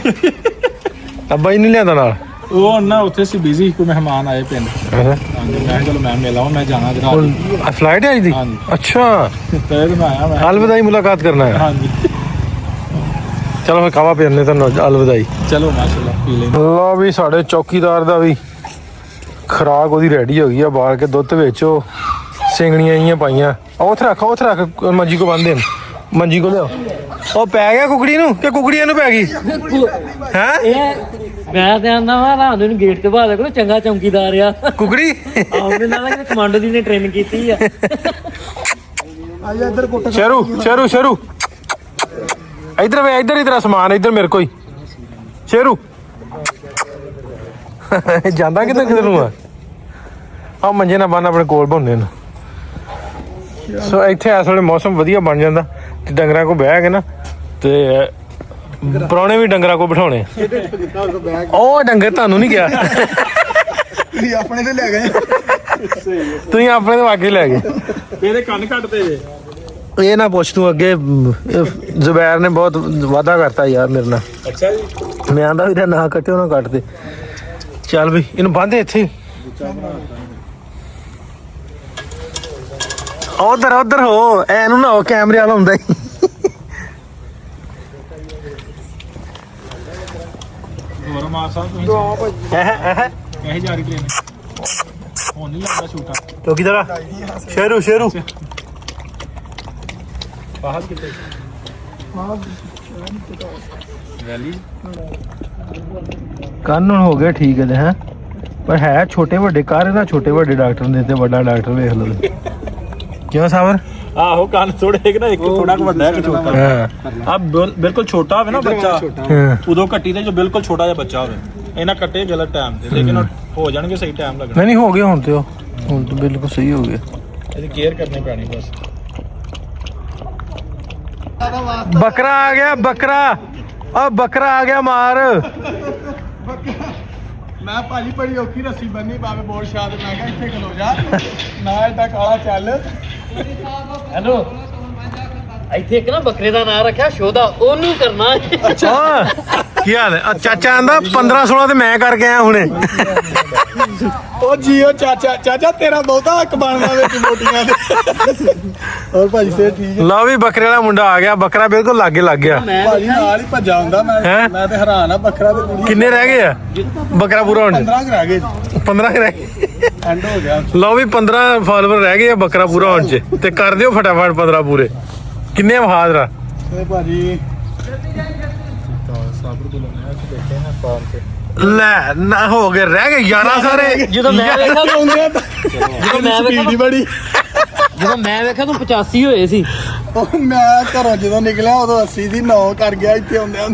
ਅੱਬਾ ਹੀ ਨਹੀਂ ਲਿਆਂਦਾ ਨਾਲ ਉਹ ਹੁਣ ਨਾ ਉੱਥੇ ਸੀ ਬਿਜ਼ੀ ਕੋਈ ਮਹਿਮਾਨ ਆਏ ਪਿੰਡ ਹਾਂਜੀ ਮੈਂ ਕਿਹਾ ਚਲੋ ਮੈਂ ਮਿਲ ਆਵਾਂ ਮੈਂ ਜਾਣਾ ਜਰਾ ਹੁਣ ਫਲਾਈਟ ਹੈ ਜੀ ਹਾਂਜੀ। ਅੱਛਾ ਤੇ ਮੈਂ ਆਇਆ ਮੈਂ अलविदाई मुलाकात करना है ਹਾਂਜੀ ਚਲੋ ਮੈਂ ਖਾਵਾ ਪੀਣੇ ਤੁਹਾਨੂੰ अलविदाई ਚਲੋ ਮਾਸ਼ਾਅੱਲਾ ਪੀ ਲੈਂਦੇ ਲੋ ਵੀ ਸਾਡੇ ਚੌਕੀਦਾਰ ਦਾ ਵੀ ਖਰਾਕ ਉਹਦੀ ਰੈਡੀ ਹੋ ਗਈ ਆ ਬਾਲ ਕੇ ਦੁੱਧ ਵਿੱਚ ਉਹ ਸਿੰਗਣੀਆਂ ਜੀਆਂ ਪਾਈਆਂ ਉੱਥੇ ਰੱਖ ਮੰਜੀ ਕੋ ਬੰਨ੍ਹਦੇ ਮੰਜੀ ਕੋ ਲਿਓ ਉਹ ਪੈ ਗਿਆ ਕੁਕੜੀ ਨੂੰ ਕਿ ਕੁਕੜੀ ਇਹਨੂੰ ਪੈ ਗਈ ਹੈ ਇਹ ਮੈਂ ਤੇ ਆਂਦਾ ਵਾ ਰਾਤ ਨੂੰ ਗੇਟ ਤੇ ਬਾਹਰ ਕੋਲ ਚੰਗਾ ਚੌਂਕੀਦਾਰ ਆ ਕੁਕੜੀ ਆਪਣੇ ਨਾਲ ਕਿ ਕਮਾਂਡੋ ਦੀ ਨੇ ਟ੍ਰੇਨ ਕੀਤੀ ਆ ਆਇਆ ਇੱਧਰ ਕੁੱਟ ਸ਼ੇਰੂ ਇਧਰ ਵੇ ਇਧਰ ਸਮਾਨ ਇਧਰ ਮੇਰੇ ਕੋਈ ਸ਼ੇਰੂ ਜਾਂਦਾ ਕਿੱਧਰ ਨੂੰ ਆ ਮੰਜੇ ਨਾਲ ਬੰਨ ਆਪਣੇ ਕੋਲ ਬੰਨੇ ਨੂੰ ਸੋ ਇੱਥੇ ਇਸ ਵੇਲੇ ਮੌਸਮ ਵਧੀਆ ਬਣ ਜਾਂਦਾ ਤੇ ਡੰਗਰਾਂ ਕੋ ਬਹਿ ਕੇ ਨਾ ਤੇ ਪੁਰਾਣੇ ਵੀ ਡੰਗਰਾਂ ਕੋ ਬਿਠਾਉਣੇ ਉਹ ਡੰਗਰ ਤੁਹਾਨੂੰ ਨਹੀਂ ਗਿਆ ਤੁਸੀਂ ਆਪਣੇ ਤੇ ਲੈ ਗਏ ਤੁਸੀਂ ਆਪਣੇ ਤੋਂ ਅੱਗੇ ਲੈ ਗਏ ਇਹਦੇ ਕੰਨ ਕੱਟਦੇ ਜੇ ਇਹ ਨਾ ਪੁੱਛ ਤੂੰ ਅੱਗੇ ਜ਼ੁਬੈਰ ਨੇ ਬਹੁਤ ਵਾਅਦਾ ਕਰਤਾ ਯਾਰ ਮੇਰੇ ਨਾਲ ਅੱਛਾ ਜੀ ਮੈਂ ਆਂਦਾ ਵੀ ਨਾ ਕੱਟਿਓ ਨਾ ਕੱਟ ਦੇ ਚੱਲ ਬਈ ਇਹਨੂੰ ਬੰਨ੍ਹ ਇੱਥੇ ਹੀ ਉਧਰ ਹੋ ਐਨੂੰ ਨਾ ਹੋ ਕੈਮਰੇ ਵਾਲਾ ਹੁੰਦਾ ਹੀ ਹੋਰ ਮਾਰ ਸਾਹਿਬ ਤੁਸੀਂ ਕਹੇ ਜਾ ਰਹੀ ਟ੍ਰੇਨ ਹੁਣ ਨਹੀਂ ਲੱਗਦਾ ਛੂਟਾ ਕਿਉਂਕਿ ਤੇਰਾ ਸ਼ੇਰੂ ਬਾਹਰ ਕਿਤੇ ਵੈਲੀ ਕਾਨੂੰਨ ਹੋ ਗਿਆ ਠੀਕ ਹੈ ਹੈ ਪਰ ਹੈ ਛੋਟੇ ਵੱਡੇ ਕਾਰੇ ਦਾ ਛੋਟੇ ਵੱਡੇ ਡਾਕਟਰ ਨੇ ਤੇ ਵੱਡਾ ਡਾਕਟਰ ਵੇਖ ਲਓ ਕਿਉਂ ਸਾਵਰ ਆਹੋ ਕੰਨ ਥੋੜੇ ਇੱਕ ਨਾ ਇੱਕ ਥੋੜਾ ਕੁ ਵੱਡਾ ਹੈ ਇੱਕ ਛੋਟਾ ਹਾਂ ਆ ਬਿਲਕੁਲ ਛੋਟਾ ਹੋਵੇ ਨਾ ਬੱਚਾ ਹਾਂ ਉਦੋਂ ਕੱਟੀ ਦੇ ਜੋ ਬਿਲਕੁਲ ਛੋਟਾ ਜਿਹਾ ਬੱਚਾ ਹੋਵੇ ਇਹਨਾਂ ਕੱਟੇ ਗਲਤ ਟਾਈਮ ਤੇ ਲੇਕਿਨ ਹੋ ਜਾਣਗੇ ਸਹੀ ਟਾਈਮ ਲੱਗਣਾ ਨਹੀਂ ਹੋ ਗਿਆ ਹੁਣ ਤੇ ਉਹ ਹੁਣ ਤਾਂ ਬਿਲਕੁਲ ਸਹੀ ਹੋ ਗਿਆ ਇਹਦੀ ਕੇਅਰ ਕਰਨੀ ਪੈਣੀ ਬਸ ਬੱਕਰਾ ਆ ਗਿਆ ਬੱਕਰਾ ਆ ਗਿਆ ਮਾਰ ਮੈਂ ਭਾਜੀ ਬੜੀ ਔਖੀ ਰੱਸੀ ਬੰਨੀ ਬਾਵੇ ਬੋਲ ਸ਼ਾਹ ਤੇ ਮੈਂ ਕਿਹਾ ਇੱਥੇ ਖਲੋ ਜਾ ਨਾ ਏਦਾਂ ਕਾਲਾ ਚੱਲ ਹੈਲੋ ਇੱਥੇ ਇੱਕ ਨਾ ਬੱਕਰੇ ਦਾ ਨਾਂ ਰੱਖਿਆ ਸ਼ੋਦਾ ਉਹਨੂੰ ਕਰਨਾ ਹਾਂ ਕੀ ਹਾਲ ਹੈ ਚਾਚਾ ਆਂਦਾ 15 16 ਤੇ ਮੈਂ ਕਰਕੇ ਆਇਆ ਹੁਣੇ ਉਹ ਜੀਓ ਚਾਚਾ ਤੇਰਾ ਬਹੁਤਾ ਹੱਕ ਬਣਦਾ ਵਿੱਚ ਮੋਟੀਆਂ ਦੇ ਹੋਰ ਭਾਜੀ ਸੇ ਠੀਕ ਲਓ ਵੀ ਬੱਕਰੇ ਦਾ ਮੁੰਡਾ ਆ ਗਿਆ ਬੱਕਰਾ ਬਿਲਕੁਲ ਲਾਗੇ ਲੱਗ ਗਿਆ ਭਾਜੀ ਨਾਲ ਹੀ ਭੱਜਾ ਹੁੰਦਾ ਹੈਂ? ਮੈਂ ਤੇ ਹੈਰਾਨ ਆ ਬੱਕਰਾ ਤੇ ਕੁੜੀ ਕਿੰਨੇ ਰਹਿ ਗਏ ਆ ਬੱਕਰਾ ਪੂਰਾ ਹੋਣ 15 ਰਹਿ ਗਏ 15 ਰਹਿ ਗਏ ਐਂਡ ਹੋ ਗਿਆ ਲਓ ਵੀ 15 ਫਾਲੋਵਰ ਰਹਿ ਗਏ ਆ ਬੱਕਰਾ ਪੂਰਾ ਹੋਣ ਚ ਤੇ ਕਰ ਦਿਓ ਫਟਾਫਟ 15 ਪੂਰੇ ਕਿੰਨੇ ਵਹਾਦਰਾ ਤੇ ਭਾਜੀ ਸਾਬਰ ਤੋਂ ਲੈਣਾ ਕਿ ਦੇਖੇ ਨਾ ਫਾਰਮ ਤੇ ਲੈ ਨਾ ਹੋ ਗਏ ਰਹਿ ਗਏ 11 ਸਾਰੇ ਜਦੋਂ ਮੈਂ ਵੇਖਿਆ ਆਉਂਦੇ ਆ ਤਾਂ ਜਦੋਂ ਮੈਂ ਵੇਖਿਆ ਸਪੀਡ ਹੀ ਬੜੀ ਜਦੋਂ ਮੈਂ ਵੇਖਿਆ ਤੂੰ 85 ਹੋਏ ਸੀ ਉਹ ਮੈਂ ਘਰੋਂ ਜਦੋਂ ਨਿਕਲਿਆ ਉਦੋਂ 80 ਸੀ 9 ਕਰ ਗਿਆ ਇੱਥੇ ਆਉਂਦਿਆਂ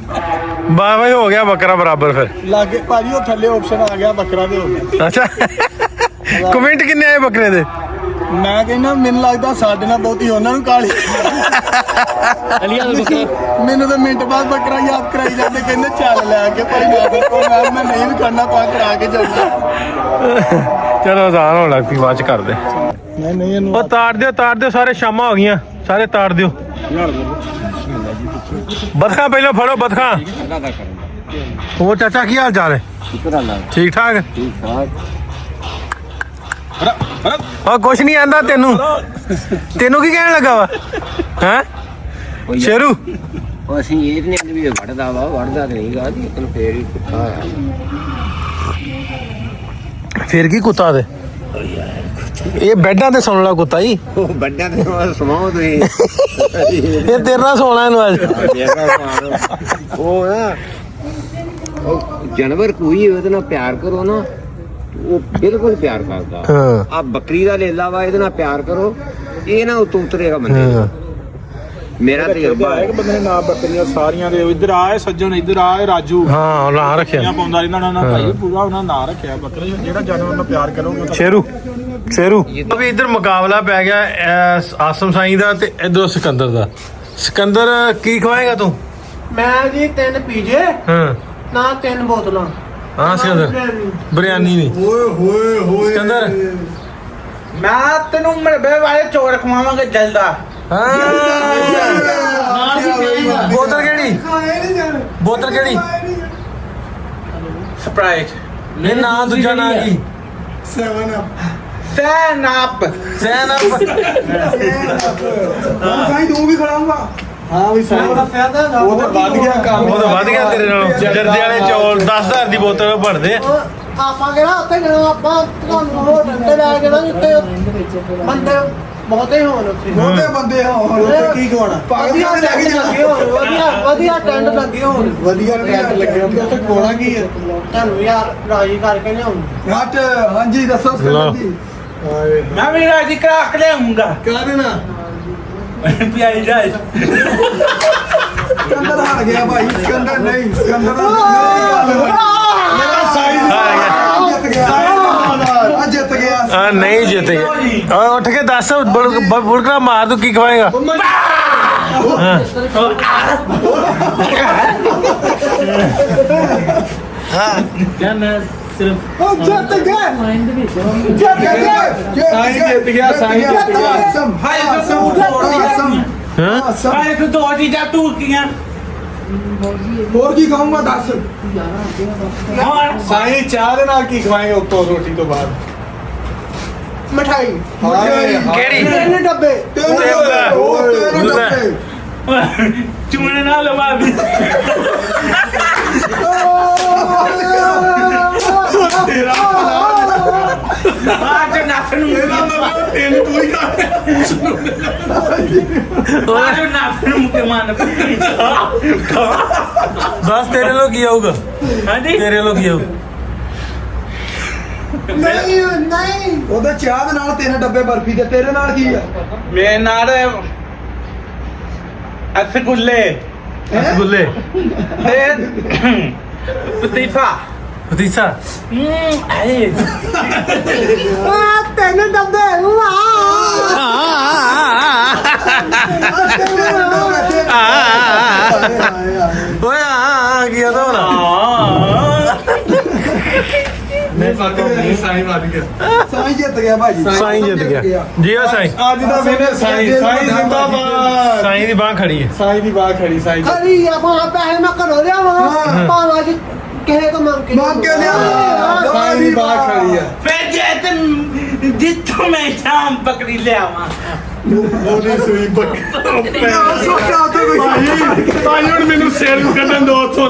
ਬਾ ਬਈ ਹੋ ਗਿਆ ਬੱਕਰਾ ਬਰਾਬਰ ਫਿਰ ਲਾਗੇ ਭਾਜੀ ਉਹ ਥੱਲੇ ਆਪਸ਼ਨ ਆ ਗਿਆ ਬੱਕਰਾ ਦੇ ਹੋ ਗਿਆ ਅੱਛਾ ਕਮੈਂਟ ਕਿੰਨੇ ਆਏ ਬੱਕਰੇ ਦੇ ਮੈਂ ਕਹਿੰਦਾ ਮੈਨੂੰ ਲੱਗਦਾ ਸਾਡੇ ਨਾਲ ਬਹੁਤੀ ਉਹਨਾਂ ਨੂੰ ਕਾਲੀ ਅਲੀਆ ਦਾ ਬੱਕਰਾ ਮੈਨੂੰ ਤਾਂ ਮਿੰਟ ਬਾਅਦ ਬੱਕਰਾ ਯਾਦ ਕਰਾਈ ਜਾਂਦੇ ਕਹਿੰਦੇ ਚੱਲ ਲੈ ਕੇ ਭਾਈ ਮੈਂ ਨਹੀਂ ਵੀ ਕਰਨਾ ਤਾਂ ਕਰਾ ਕੇ ਜਾਊਂਗਾ ਚਲੋ ਆਜ਼ਾਨ ਹੋਣ ਲੱਗ ਪਈ ਬਾਅਦ ਚ ਕਰਦੇ ਨਹੀਂ ਇਹਨੂੰ ਉਹ ਤਾਰ ਦਿਓ ਸਾਰੇ ਸ਼ਾਮਾਂ ਹੋ ਗਈਆਂ ਸਾਰੇ ਤਾਰ ਦਿਓ ਬਤਖਾਂ ਪਹਿਲਾਂ ਫੜੋ ਬਤਖਾਂ ਹੋਰ ਚਾਚਾ ਕੀ ਹਾਲ ਚਾਲ ਹੈ ਠੀਕ ਠਾਕ ਉਹ ਕੁਛ ਨਹੀਂ ਆਂਦਾ ਤੈਨੂੰ ਕੀ ਕਹਿਣ ਲੱਗਾ ਵਾ ਹੈ ਸ਼ੇਰੂ ਉਹ ਅਸੀਂ ਇਹ ਨਹੀਂ ਵੀ ਵੜਦਾ ਤੇ ਨਹੀਂਗਾ ਜੀ ਤੈਨੂੰ ਫੇਰ ਹੀ ਕੁੱਤਾ ਆ ਫਿਰ ਕੀ ਕੁੱਤਾ ਦੇ ਇਹ ਬੈੱਡਾਂ ਤੇ ਸੌਣ ਵਾਲਾ ਕੁੱਤਾ ਜੀ ਉਹ ਵੱਡਾ ਤੇ ਸਮਾਉ ਤੁਸੀਂ ਇਹ ਤੇਰੇ ਨਾਲ ਸੌਣਾ ਇਹਨੂੰ ਅੱਜ ਉਹ ਨਾ ਉਹ ਜਾਨਵਰ ਕੋਈ ਉਹਦੇ ਨਾਲ ਪਿਆਰ ਕਰੋ ਨਾ ਉਹ ਬਿਲਕੁਲ ਪਿਆਰ ਕਰਦਾ ਹਾਂ ਆ ਬੱਕਰੀ ਦਾ ਲੇਲਾ ਵਾ ਇਹਦੇ ਨਾਲ ਪਿਆਰ ਕਰੋ ਇਹ ਨਾ ਉਤੋਂ ਉਤਰੇਗਾ ਬੰਦੇ ਦਾ। ਮੇਰਾ ਤਜਰਬਾ ਹੈ ਇੱਕ ਬੰਦੇ ਨੇ ਨਾਮ ਬੱਕਰੀਆਂ ਸਾਰੀਆਂ ਦੇ ਇੱਧਰ ਆਏ ਸੱਜਣ ਇੱਧਰ ਆਏ ਰਾਜੂ ਹਾਂ ਨਾਂ ਰੱਖਿਆ ਪਾਉਂਦਾ ਇਹਨਾਂ ਨੇ ਭਾਈ ਪੂਰਾ ਉਹਨਾਂ ਨਾਂ ਰੱਖਿਆ ਬੱਕਰੇ ਜਿਹੜਾ ਜਾਨਵਰ ਨਾਲ ਪਿਆਰ ਕਰੋਗੇ ਉਹ ਸ਼ੇਰੂ ਵੀ ਇੱਧਰ ਮੁਕਾਬਲਾ ਪੈ ਗਿਆ ਆਸਮ ਸਾਈਂ ਦਾ ਤੇ ਇਧਰੋਂ ਸਿਕੰਦਰ ਦਾ ਸਿਕੰਦਰ ਕੀ ਖਵਾਏਗਾ ਤੂੰ ਮੈਂ ਜੀ 3 ਪੀਜੇ ਹਾਂ ਨਾ 3 ਬੋਤਲਾਂ ਹਾਂ ਸਿਕੰਦਰ ਬਿਰਿਆਨੀ ਨਹੀਂ ਓਏ ਸਿਕੰਦਰ ਮੈਂ ਤੈਨੂੰ ਮਰਬੇ ਵਾਲੇ ਚੋਰ ਖਵਾਵਾਂਗਾ ਜਲਦਾ ਬੋਤਲ ਕਿਹੜੀ ਸਪਰਾਈਟ ਨਹੀਂ ਨਾ ਦੂਜਾ ਨਾਂ ਕੀ 7 ਅਪ ਸੈਨ ਅਪ ਸਾਈ ਤੂੰ ਵੀ ਖੜਾਉਂਗਾ ਹਾਂ ਵੀ ਸਾਈ ਉਹ ਤਾਂ ਵੱਧ ਗਿਆ ਕੰਮ ਉਹ ਤਾਂ ਵੱਧ ਗਿਆ ਤੇਰੇ ਨਾਲੋਂ ਜਰਦੇ ਵਾਲੇ ਚੌਲ 10,000 ਦੀ ਬੋਤਲ ਭਰਦੇ ਆਪਾਂ ਕਿਹੜਾ ਉੱਥੇ ਜਦੋਂ ਆਪਾਂ ਤੁਹਾਨੂੰ ਹੋਟਲ ਤੇ ਲੈ ਕੇ ਨਾ ਜਿੱਥੇ ਬੰਦੇ ਬਹੁਤੇ ਹੋਣ ਉੱਥੇ ਬਹੁਤੇ ਬੰਦੇ ਹੋਣ ਉੱਥੇ ਕੀ ਖਵਾਉਣਾ ਵਧੀਆ ਪਾਕਿਸਤਾਨ ਲੈ ਕੇ ਲੱਗੇ ਹੋਣ ਵਧੀਆ ਟੈਂਟ ਲੱਗੇ ਹੋਣ ਵਧੀਆ ਟੈਂਟ ਲੱਗੇ ਹੁੰਦੇ ਉੱਥੇ ਖਵਾਉਣਾ ਕੀ ਹੈ ਤੁਹਾਨੂੰ ਯਾਰ ਰਾਜੀ ਕਰਕੇ ਲਿਆਉਂ ਹਟ ਹਾਂਜੀ ਦੱਸੋ ਸਿਕੰਦਰ ਜੀ ਮੈਂ ਵੀ ਰਾਜੀ ਕਰਾ ਕੇ ਲਿਆਉਂਗਾ ਕਰਾ ਦੇਣਾ ਪਿਆਈ ਜਾਏ ਸਿਕੰਦਰ ਹਾਰ ਗਿਆ ਭਾਈ ਸਿਕੰਦਰ ਨਹੀਂ ਸਿਕੰਦਰ ਮੇਰਾ ਸਾਈਜ਼ ਜਿੱਤ ਗਿਆ ਆ ਜਿੱਤ ਗਿਆ ਨਹੀਂ ਜਿੱਤ ਗਿਆ ਉੱਠ ਕੇ ਦੱਸ ਬੁੜਕਾ ਮਾਰ ਤੂੰ ਕੀ ਖਵਾਏਗਾ ਕਿਆ ਮੈਂ ਸਿਰਫ ਉਹ ਜਿੱਤ ਗਿਆ ਮਾਈਂਡ ਦੇ ਵਿੱਚ ਸਾਈਂ ਜਿੱਤ ਗਿਆ ਸਾਈਂ ਜਿੱਤ ਗਿਆ ਹਾਏ ਕਸਮ ਹਾਂ ਹਾਏ ਤੂੰ ਦੋ ਚੀਜ਼ਾਂ ਤੂੰ ਕੀਆਂ ਹੋਰ ਕੀ ਖਾਊਂਗਾ ਦੱਸ ਹੁਣ ਸਾਈਂ ਚਾਹ ਦੇ ਨਾਲ ਕੀ ਖਵਾਏਗਾ ਉੱਤੋਂ ਰੋਟੀ ਤੋਂ ਬਾਅਦ ਮਠਾਈ ਕਿਹੜੀ 3 ਡੱਬੇ ਤਿੰਨ ਡੱਬੇ ਚੂਨੇ ਨਾਲ ਲਵਾ ਵੀ ਤੇਰਾ ਅੱਜ ਨਾਫ ਨੂੰ ਤਿੰਨ ਤੂੰ ਹੀ ਖਾ ਅੱਜ ਨਾਫ ਨੂੰ ਮੁਕੇ ਮਾਨ ਦੱਸ ਤੇਰੇ ਲੋਕ ਕੀ ਆਊਗਾ ਹਾਂਜੀ ਤੇਰੇ ਲੋਕ ਕੀ ਆਊ ਨਹੀਂ ਉਹਦੇ ਚਾਹ ਦੇ ਨਾਲ 3 ਡੱਬੇ ਬਰਫੀ ਦੇ ਤੇਰੇ ਨਾਲ ਕੀ ਆ ਮੇਰੇ ਨਾਲ ਅਸਗੁੱਲੇ ਰਸਗੁੱਲੇ ਤੇ ਪਤੀਫਾ ਪਤੀਸਾ ਆਏ ਆ 3 ਡੱਬੇ ਓਏ ਆ ਕੀ ਆਦਾ ਹੋਣਾ ਸਾਈਂ ਜਿੱਤ ਗਿਆ ਭਾਜੀ ਸਾਈਂ ਜਿੱਤ ਗਿਆ ਜੀ ਆ ਸਾਈਂ ਅੱਜ ਦਾ ਵਿਨਰ ਸਾਈਂ ਸਾਈਂ ਜ਼ਿੰਦਾਬਾਦ ਸਾਈਂ ਦੀ ਬਾਹ ਖੜੀ ਹੈ ਸਾਈਂ ਦੀ ਬਾਤ ਖੜੀ ਸਾਈਂ ਖਰੀ ਆਪਾਂ ਪੈਸੇ ਮੈਂ ਘਰੋਂ ਲਿਆਵਾਂ ਭਾਵੇਂ ਕਿ ਕਿਸੇ ਤੋਂ ਮੰਗ ਕੇ ਲਿਆ ਸਾਈਂ ਦੀ ਬਾਤ ਖੜੀ ਆ ਫੇ ਜੇ ਤੇ ਜਿੱਥੋਂ ਮੈਂ ਸ਼ਾਮ ਪਕੜੀ ਲਿਆਵਾਂ ਉਹਦੀ ਸੂਈ ਬੱਕਰੀ ਸੋਚਿਆ ਉੱਥੇ ਕੋਈ ਸਾਈਂ ਹੁਣ ਮੈਨੂੰ ਸਿਰ ਨੂੰ ਕੱਢਣ ਦੋ ਉੱਥੋਂ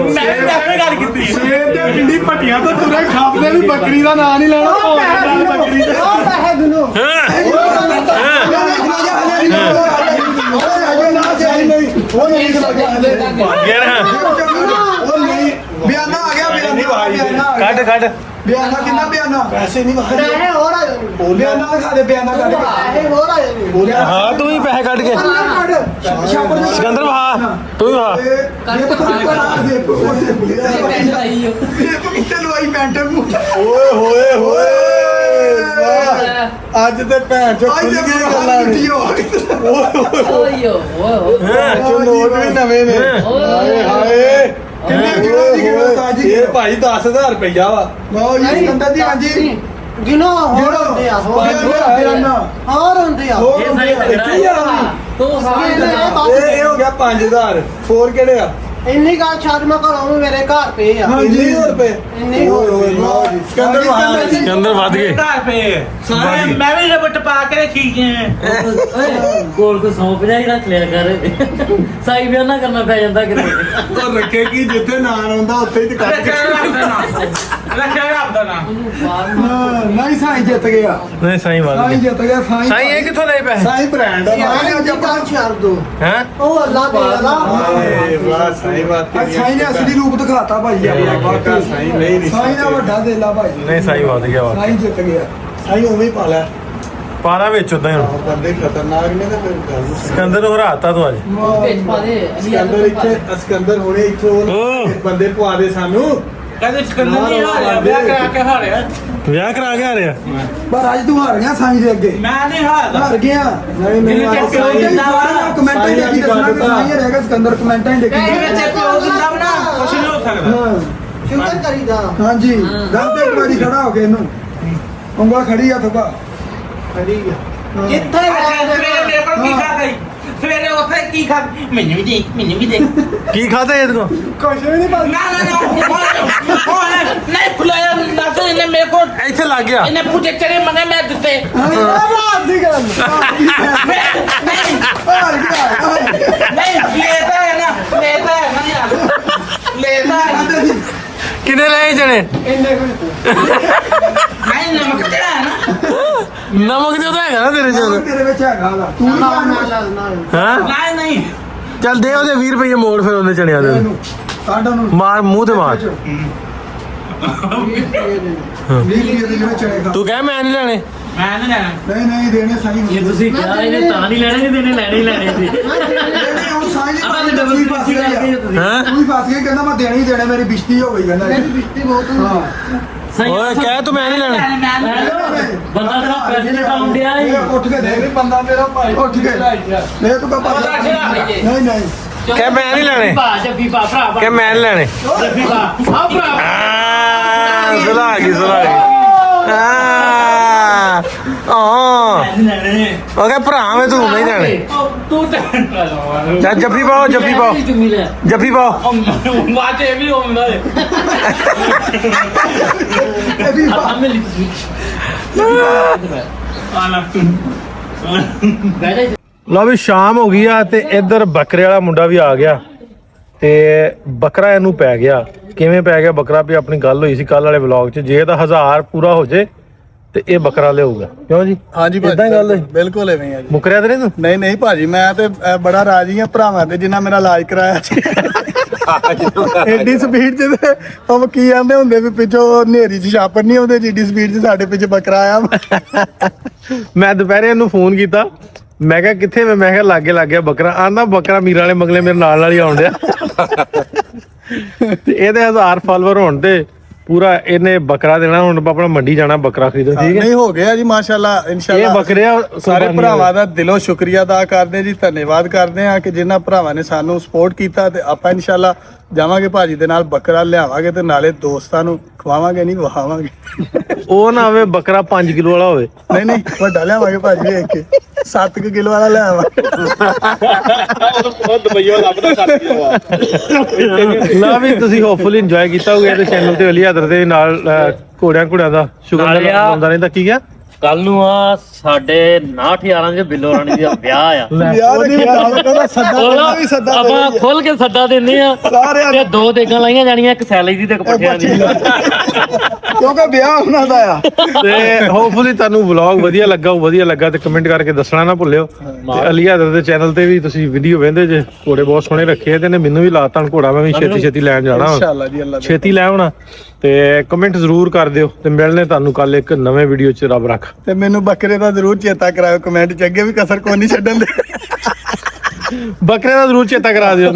ਮੈਂ ਗੱਲ ਕੀਤੀ ਸ਼ੇਰ ਤੇ ਪਿੰਡੀ ਪੱਟੀਆਂ ਤੋਂ ਤੁਰੇ ਖਾਪਦੇ ਵੀ ਬੱਕਰੀ ਦਾ ਨਾਂ ਨਹੀਂ ਲੈਣਾ ਬੱਕਰੀ ਦੇ ਪੈਸੇ ਦਿਨੋ ਉਹ ਨਹੀਂ ਯਾਰ ਉਹ ਨਹੀਂ ਬਿਆਨਾ ਆ ਗਿਆ ਬਿਆਨਾ ਕੱਢ ਕੱਢ ਬਿਆਨਾ ਕਿੰਨਾ ਬਿਆਨਾ ਪੈਸੇ ਨਹੀਂ ਵਾਹੇ ਪੈਸੇ ਹੋਰ ਆ ਜਾਣੇ ਬਿਆਨਾ ਦਿਖਾ ਦੇ ਬਿਆਨਾ ਕੱਢ ਕੇ ਪੈਸੇ ਹੋਰ ਆ ਜਾਣੇ ਬੋਲਿਆ ਹਾਂ ਤੂੰ ਵੀ ਪੈਸੇ ਕੱਢ ਕੇ ਸਿਕੰਦਰ ਵਹਾ ਤੂੰ ਵੀ ਵਹਾ ਓਏ ਹੋਏ ਹੋਏ ਅੱਜ ਤੇ ਭੈਣ ਚੋ ਖੁੱਲ ਗਈ ਗੱਲਾਂ ਚੋ ਨੋਟ ਵੀ ਨਵੇਂ ਨੇ ਹਾਏ ਹਾਏ ਕਿੰਨੇ ਕਿਲੋ ਦੀ ਕਿਲੋ ਤਾਜੀ ਇਹ ਭਾਈ 10000 ਰੁਪਈਆ ਵਾ ਲਓ ਜੀ ਸਿਕੰਦਰ ਜੀ ਹਾਂਜੀ ਗਿਨੋ ਹੋਰ ਹੁੰਦੇ ਆ ਹੋਰ ਹੁੰਦੇ ਆ ਇਹ ਸਾਰੀ ਤਗੜਾ ਤੂੰ ਸਾਰੇ ਇਹ ਹੋ ਗਿਆ 5000 ਹੋਰ ਕਿਹੜੇ ਆ ਇੰਨੀ ਗੱਲ ਛੱਡ ਮੈਂ ਘਰੋਂ ਮੇਰੇ ਘਰ ਪਏ ਆ ਹਾਂਜੀ ਰੁਪਏ ਇੰਨੇ ਓਏ ਹੋਏ ਲਓ ਜੀ ਸਿਕੰਦਰ ਜੀ ਸਿਕੰਦਰ ਵੱਧ ਗਏ ਘਰ ਪੇ ਸਾਰੇ ਮੈਂ ਵੀ ਰਬਟ ਪਾ ਕੇ ਰੱਖੀ ਗਏ ਗੋਲ ਕੋ 150 ਹੀ ਰੱਖ ਲਿਆ ਕਰ ਸਾਈ ਵੀ ਨਾ ਕਰਨਾ ਪੈ ਜਾਂਦਾ ਕਿਤੇ ਉਹ ਰੱਖੇ ਕੀ ਜਿੱਥੇ ਨਾਂ ਆਉਂਦਾ ਉੱਥੇ ਹੀ ਤੇ ਕੱਟ ਰੱਖਿਆ ਰੱਬ ਦਾ ਨਾਮ ਨਹੀਂ ਸਾਈਂ ਜਿੱਤ ਗਿਆ ਨਹੀਂ ਸਹੀ ਵੱਧ ਸਾਈਂ ਗਏ ਜਿੱਤ ਗਿਆ ਸਾਈਂ ਸਾਈ ਇਹ ਕਿੱਥੋਂ ਲਏ ਪੈਸੇ ਸਾਈਂ ਬ੍ਰਾਂਡ ਆ ਯਾਰ ਅੱਜ ਆਪਾਂ ਛੱਡ ਦੋ ਹੈ ਉਹ ਅੱਲਾ ਦੇ ਅੱਲਾ ਵਾਹ ਸਾਈ ਬਾਤ ਸਾਈਂ ਨੇ ਅਸਲੀ ਰੂਪ ਦਿਖਾਤਾ ਭਾਈ ਆਪਣਾ ਵਾਕਈ ਸਾਈਂ ਨਹੀਂ ਸਾਈਂ ਦਾ ਵੱਡਾ ਦੇਲਾ ਭਾਈ ਨਹੀਂ ਸਾਈ ਵੱਧ ਗਿਆ ਵਾ ਸਾਈਂ ਜਿੱਤ ਗਿਆ ਸਾਈਂ ਉਵੇਂ ਹੀ ਪਾ ਲੈ ਪਾਰਾ ਵਿੱਚ ਉਦਾਂ ਹੀ ਹੁਣ ਬੰਦੇ ਖਤਰਨਾਕ ਨੇ ਤੇ ਫਿਰ ਗੱਲ ਸਿਕੰਦਰ ਨੂੰ ਹਰਾਤਾ ਤੂੰ ਅੱਜ ਵਿੱਚ ਪਾ ਦੇ ਸਿਕੰਦਰ ਇੱਥੇ ਸਿਕੰਦਰ ਹੁਣੇ ਇੱਥੋਂ ਬੰਦੇ ਪਵਾ ਦੇ ਸਾਨੂੰ ਕਦੇ ਸਿਕੰਦਰ ਨਹੀਂ ਹਾਰਿਆ ਵਿਆਹ ਕਰਾ ਕੇ ਹਾਰਿਆ ਵਿਆਹ ਕਰਾ ਕੇ ਆ ਰਿਹਾ ਪਰ ਅੱਜ ਤੂੰ ਹਾਰ ਗਿਆ ਸਾਈਂ ਦੇ ਅੱਗੇ ਮੈਂ ਨਹੀਂ ਹਾਰਦਾ ਹਾਰ ਗਿਆ ਨਹੀਂ ਮੈਨੂੰ check ਕਰੋ ਜਿੰਦਾ ਵਾ। ਕਮੈਂਟਾਂ ਹੀ ਦੇਖੀ ਦੱਸਣਾ ਕਿ ਸਾਈਂ ਰਹੇਗਾ ਸਿਕੰਦਰ ਕਮੈਂਟਾਂ ਹੀ ਦੇਖੀ ਮੇਰੇ ਚੈੱਕ ਹੋ ਜਿੰਦਾ ਬਣਾ ਕੁਛ ਨਹੀਂ ਹੋ ਸਕਦਾ ਹਾਂ ਸ਼ੁਕਰ ਕਰੀਦਾ ਹਾਂਜੀ ਦੱਸ ਦੇ ਇੱਕ ਵਾਰੀ ਖੜਾ ਹੋ ਕੇ ਇਹਨੂੰ ਉਂਗਲ ਖੜੀ ਆ ਥੋੜਾ ਖੜੀ ਆ ਜਿੱਥੇ ਸਵੇਰੇ ਮੇਰੇ ਕੋਲ ਕੀ ਖਾ ਗਈ ਸਵੇਰੇ ਉੱਥੇ ਕੀ ਖਾ ਮੈਨੂੰ ਵੀ ਦੇ ਕੀ ਖਾਦਾ ਇਹਦੇ ਕੋ ਕੁਛ ਵੀ ਨਹੀਂ ਪਤਾ ਨਾ ਨਹੀਂ ਖੁਲਾਇਆ ਨਾ ਤੇ ਇਹਨੇ ਮੇਰੇ ਕੋਲ ਇੱਥੇ ਲੱਗ ਗਿਆ ਇਹਨੇ ਪੁੱਛੇ ਚੜੇ ਮਨੇ ਮੈਂ ਦਿੱਤੇ ਰਾਤ ਦੀ ਗੱਲ ਨਹੀਂ ਹਾਰ ਗਿਆ ਨਹੀਂ ਲੈਦਾ ਹੈ ਨਾ ਯਾਰ ਲੈਦਾ ਹੈ ਕਿੰਨੇ ਲਏ ਜਣੇ ਇੰਨੇ ਕੋਈ ਨਹੀਂ ਨਮਕ ਤੇ ਹੈ ਨਾ ਨਮਕ ਤੇ ਉਹਦਾ ਹੈਗਾ ਨਾ ਤੇਰੇ ਚ ਤੇਰੇ ਵਿੱਚ ਹੈਗਾ ਵਾ ਤੂੰ ਨਾ ਨਹੀਂ ਨਾ ਨਾ ਹਾਂ ਨਹੀਂ ਚੱਲ ਦੇ ਉਹਦੇ 20 ਰੁਪਏ ਮੋੜ ਫਿਰ ਉਹਨੇ ਚਣਿਆ ਦੇ ਇਹਨੂੰ ਕਾਢ ਉਹਨੂੰ ਮਾਰ ਮੂੰਹ ਤੇ ਮਾਰ 20 ਰੁਪਏ ਦੇ ਜਿਹੜੇ ਚੜੇ ਖਾ ਤੂੰ ਕਹਿ ਮੈਂ ਨਹੀਂ ਲੈਣੇ ਮੈਂ ਨਹੀਂ ਲੈਣਾ ਨਹੀਂ ਦੇਣੇ ਸਾਈਂ ਇਹ ਤੁਸੀਂ ਕਿਹਾ ਇਹਨੇ ਤਾਂ ਨਹੀਂ ਲੈਣੇ ਜੇ ਇਹਨੇ ਲੈਣੇ ਹੀ ਲੈਣੇ ਸੀ ਨਹੀਂ ਹੁਣ ਸਾਈਂ ਦੀ ਆਪਾਂ ਤੇ ਡਬਲ ਫਸ ਕੀਤੀ ਗਿਆ ਕਰਦੇ ਹੋ ਤੁਸੀਂ ਹਾਂ ਤੂੰ ਹੀ ਫਸ ਗਿਆ ਕਹਿੰਦਾ ਮੈਂ ਦੇਣੇ ਹੀ ਦੇਣੇ ਮੇਰੀ ਬਿਸ਼ਤੀ ਹੋ ਗਈ ਕਹਿੰਦਾ ਮੇਰੀ ਬਿਸ਼ਤੀ ਬਹੁਤ ਹਾਂ ਸਹੀ ਓਏ ਕਹਿ ਤੂੰ ਮੈਂ ਨਹੀਂ ਲੈਣੇ ਬੰਦਾ ਤੇਰਾ ਪੈਸੇ ਲਟਾਉਣ ਡਿਆ ਈ ਇਹ ਉੱਠ ਕੇ ਦੇ ਬੰਦਾ ਮੇਰਾ ਭਾਈ ਉੱਠ ਕੇ ਨਹੀਂ ਤੂੰ ਕਾ ਪਤਾ ਨਹੀਂ ਕਹਿ ਮੈਂ ਨਹੀਂ ਲੈਣੇ ਜੱਫੀ ਪਾ ਭਰਾ ਕਹਿ ਮੈਂ ਨਹੀਂ ਲੈਣੇ ਜੱਫੀ ਪਾ ਆ ਭਰਾ ਸੁਲਾ ਗਈ ਲੈਣੇ ਓਕੇ ਭਰਾ ਮੈਂ ਤੂੰ ਨਹੀਂ ਲੈਣੇ ਤੂੰ ਤਾਂ ਚੱਲ ਜੱਫੀ ਪਾਓ ਚੁੰਮੀ ਲੈ ਜੱਫੀ ਪਾਓ ਵਾਜੇ ਵੀ ਹੁੰਦਾ ਹੈ ਸਾਹਮਣੇ ਲਿਖ ਸੀ ਆਲਾ ਬੈਠੇ ਲਓ ਵੀ ਸ਼ਾਮ ਹੋ ਗਈ ਆ ਤੇ ਇੱਧਰ ਬੱਕਰੇ ਵਾਲਾ ਮੁੰਡਾ ਵੀ ਆ ਗਿਆ ਤੇ ਬੱਕਰਾ ਇਹਨੂੰ ਪੈ ਗਿਆ ਕਿਵੇਂ ਪੈ ਗਿਆ ਬੱਕਰਾ ਵੀ ਆਪਣੀ ਗੱਲ ਹੋਈ ਸੀ ਕੱਲ ਵਾਲੇ ਵਲੌਗ 'ਚ ਜੇ ਤਾਂ 1000 ਪੂਰਾ ਹੋ ਜੇ ਤੇ ਇਹ ਬੱਕਰਾ ਲਿਆਊਗਾ ਕਿਉਂ ਜੀ ਹਾਂਜੀ ਏਦਾਂ ਗੱਲ ਹੋਈ? ਬਿਲਕੁਲ ਐਵੇਂ ਆ ਜੀ ਮੁਕਰਿਆ ਤੇ ਨਹੀਂ ਤੂੰ ਨਹੀਂ ਭਾਜੀ ਮੈਂ ਤੇ ਬੜਾ ਰਾਜੀ ਆ ਭਰਾਵਾਂ ਤੇ ਜਿਨ੍ਹਾਂ ਮੇਰਾ ਇਲਾਜ ਕਰਾਇਆ ਸੀ ਐਡੀ ਸਪੀਡ 'ਚ ਤੇ ਹਮ ਕੀ ਆਂਦੇ ਹੁੰਦੇ ਵੀ ਪਿੱਛੋਂ ਹਨੇਰੀ 'ਚ ਛਾਪਰ ਨਹੀਂ ਆਉਂਦੇ ਜਿੱਡੀ ਸਪੀਡ 'ਚ ਸਾਡੇ ਪਿੱਛੇ ਬੱਕਰਾ ਆਇਆ ਮੈਂ ਦੁਪਹਿਰੇ ਇਹਨੂੰ ਫੋਨ ਕੀਤਾ ਮੈਂ ਕਿਹਾ ਕਿੱਥੇ ਮੈਂ ਕਿਹਾ ਲਾਗੇ ਲੱਗ ਗਿਆ ਬੱਕਰਾ ਆਂਦਾ ਬੱਕਰਾ ਮੀਰ ਵਾਲੇ ਮੰਗਲੇ ਮੇਰੇ ਨਾਲ ਹੀ ਆਉਣ ਡਿਆ ਤੇ ਇਹਦੇ 1000 ਫਾਲੋਅਰ ਹੋਣ ਤੇ ਪੂਰਾ ਇਹਨੇ ਬੱਕਰਾ ਦੇਣਾ ਹੁਣ ਆਪਣਾ ਮੰਡੀ ਜਾਣਾ ਬੱਕਰਾ ਖਰੀਦਣ ਠੀਕ ਹੈ ਨਹੀਂ ਹੋ ਗਿਆ ਜੀ ਮਾਸ਼ਾਅੱਲਾ ਇਹ ਇਨਸ਼ਾਅੱਲਾ ਬੱਕਰੇ ਆ ਸਾਰੇ ਭਰਾਵਾਂ ਦਾ ਦਿਲੋਂ ਸ਼ੁਕਰੀਆ ਅਦਾ ਕਰਦੇ ਜੀ ਧੰਨਵਾਦ ਕਰਦੇ ਆ ਕਿ ਜਿਨ੍ਹਾਂ ਭਰਾਵਾਂ ਨੇ ਸਾਨੂੰ ਸਪੋਰਟ ਕੀਤਾ ਤੇ ਆਪਾਂ ਇਨਸ਼ਾਅੱਲਾ ਜਾਵਾਂਗੇ ਭਾਜੀ ਦੇ ਨਾਲ ਬੱਕਰਾ ਲਿਆਵਾਂਗੇ ਤੇ ਨਾਲੇ ਦੋਸਤਾਂ ਨੂੰ ਖਵਾਵਾਂਗੇ ਨਹੀਂ ਵਹਾਵਾਂਗੇ ਉਹ ਨਾ ਹੋਵੇ ਬੱਕਰਾ 5 ਕਿਲੋ ਵਾਲਾ ਹੋਵੇ ਨਹੀਂ ਵੱਡਾ ਲਿਆਵਾਂਗੇ ਭਾਜੀ ਵੇਖ ਕੇ 7 ਕਿਲੋ ਵਾਲਾ ਲਿਆਵਾਂਗੇ ਨਾ ਵੀ ਤੁਸੀਂ ਹੋਪਫੁਲੀ ਇੰਜੋਏ ਕੀਤਾ ਹੋਊਗਾ ਇਹਦੇ ਚੈਨਲ ਤੇ ਅਲੀ ਹਦਰ ਦੇ ਨਾਲ ਘੋੜਿਆਂ ਦਾ ਸ਼ੁਗਰ ਦਾ ਰਹਿੰਦਾ ਕੀ ਗਿਆ ਕੱਲ ਨੂੰ ਆ ਸਾਡੇ 9/11 ਦੇ ਬਿੱਲੋ ਰਾਣੀ ਦਾ ਵਿਆਹ ਆ ਯਾਰ ਇਹ ਦਾਵਤ ਦਾ ਸੱਦਾ ਦੇਣਾ ਵੀ ਸੱਦਾ ਆਪਾਂ ਖੁੱਲ ਕੇ ਸੱਦਾ ਦਿੰਨੇ ਆ ਸਾਰਿਆਂ ਤੇ 2 ਦੇਗਾਂ ਲਾਈਆਂ ਜਾਣੀਆਂ, ਇੱਕ ਸੈਲਰੀ ਦੀ ਤੇ ਇੱਕ ਪੱਠਿਆਂ ਦੀ। ਕਿਉਂਕਿ ਵਿਆਹ ਉਹਨਾਂ ਦਾ ਆ ਤੇ ਹੋਪਫੁਲੀ ਤੁਹਾਨੂੰ ਵਲੌਗ ਵਧੀਆ ਲੱਗਾ ਤੇ ਕਮੈਂਟ ਕਰਕੇ ਦੱਸਣਾ ਨਾ ਭੁੱਲਿਓ। ਤੇ ਅਲੀ ਹੈਦਰ ਦੇ ਚੈਨਲ ਤੇ ਵੀ ਤੁਸੀਂ ਵੀਡੀਓ ਵੇਖਦੇ ਜੇ, ਘੋੜੇ ਬਹੁਤ ਸੋਹਣੇ ਰੱਖੇ ਆ ਤੇ ਇਹਨੇ ਮੈਨੂੰ ਵੀ ਲਾਤਾ ਹੁਣ ਘੋੜਾ, ਮੈਂ ਵੀ ਛੇਤੀ ਲੈਣ ਜਾਣਾ ਹੁਣ। ਇਨਸ਼ਾਅੱਲਾ ਜੀ ਅੱਲਾ ਛੇਤੀ ਲੈ ਆਉਣਾ ਤੇ ਕਮੈਂਟ ਜ਼ਰੂਰ ਕਰ ਦਿਓ ਤੇ ਮਿਲਣੇ ਤੁਹਾਨੂੰ ਕੱਲ ਇੱਕ ਨਵੇਂ ਵੀਡੀਓ 'ਚ। ਰੱਬ ਰੱਖ। ਤੇ ਮੈਨੂੰ ਬੱਕਰੇ ਦਾ ਜ਼ਰੂਰ ਚੇਤਾ ਕਰਾਇਓ ਕਮੈਂਟ 'ਚ, ਅੱਗੇ ਵੀ ਕਸਰ ਕੋਈ ਨਹੀਂ ਛੱਡਣ ਦੇ। ਬੱਕਰੇ ਦਾ ਜ਼ਰੂਰ ਚੇਤਾ ਕਰਾ ਦਿਓ।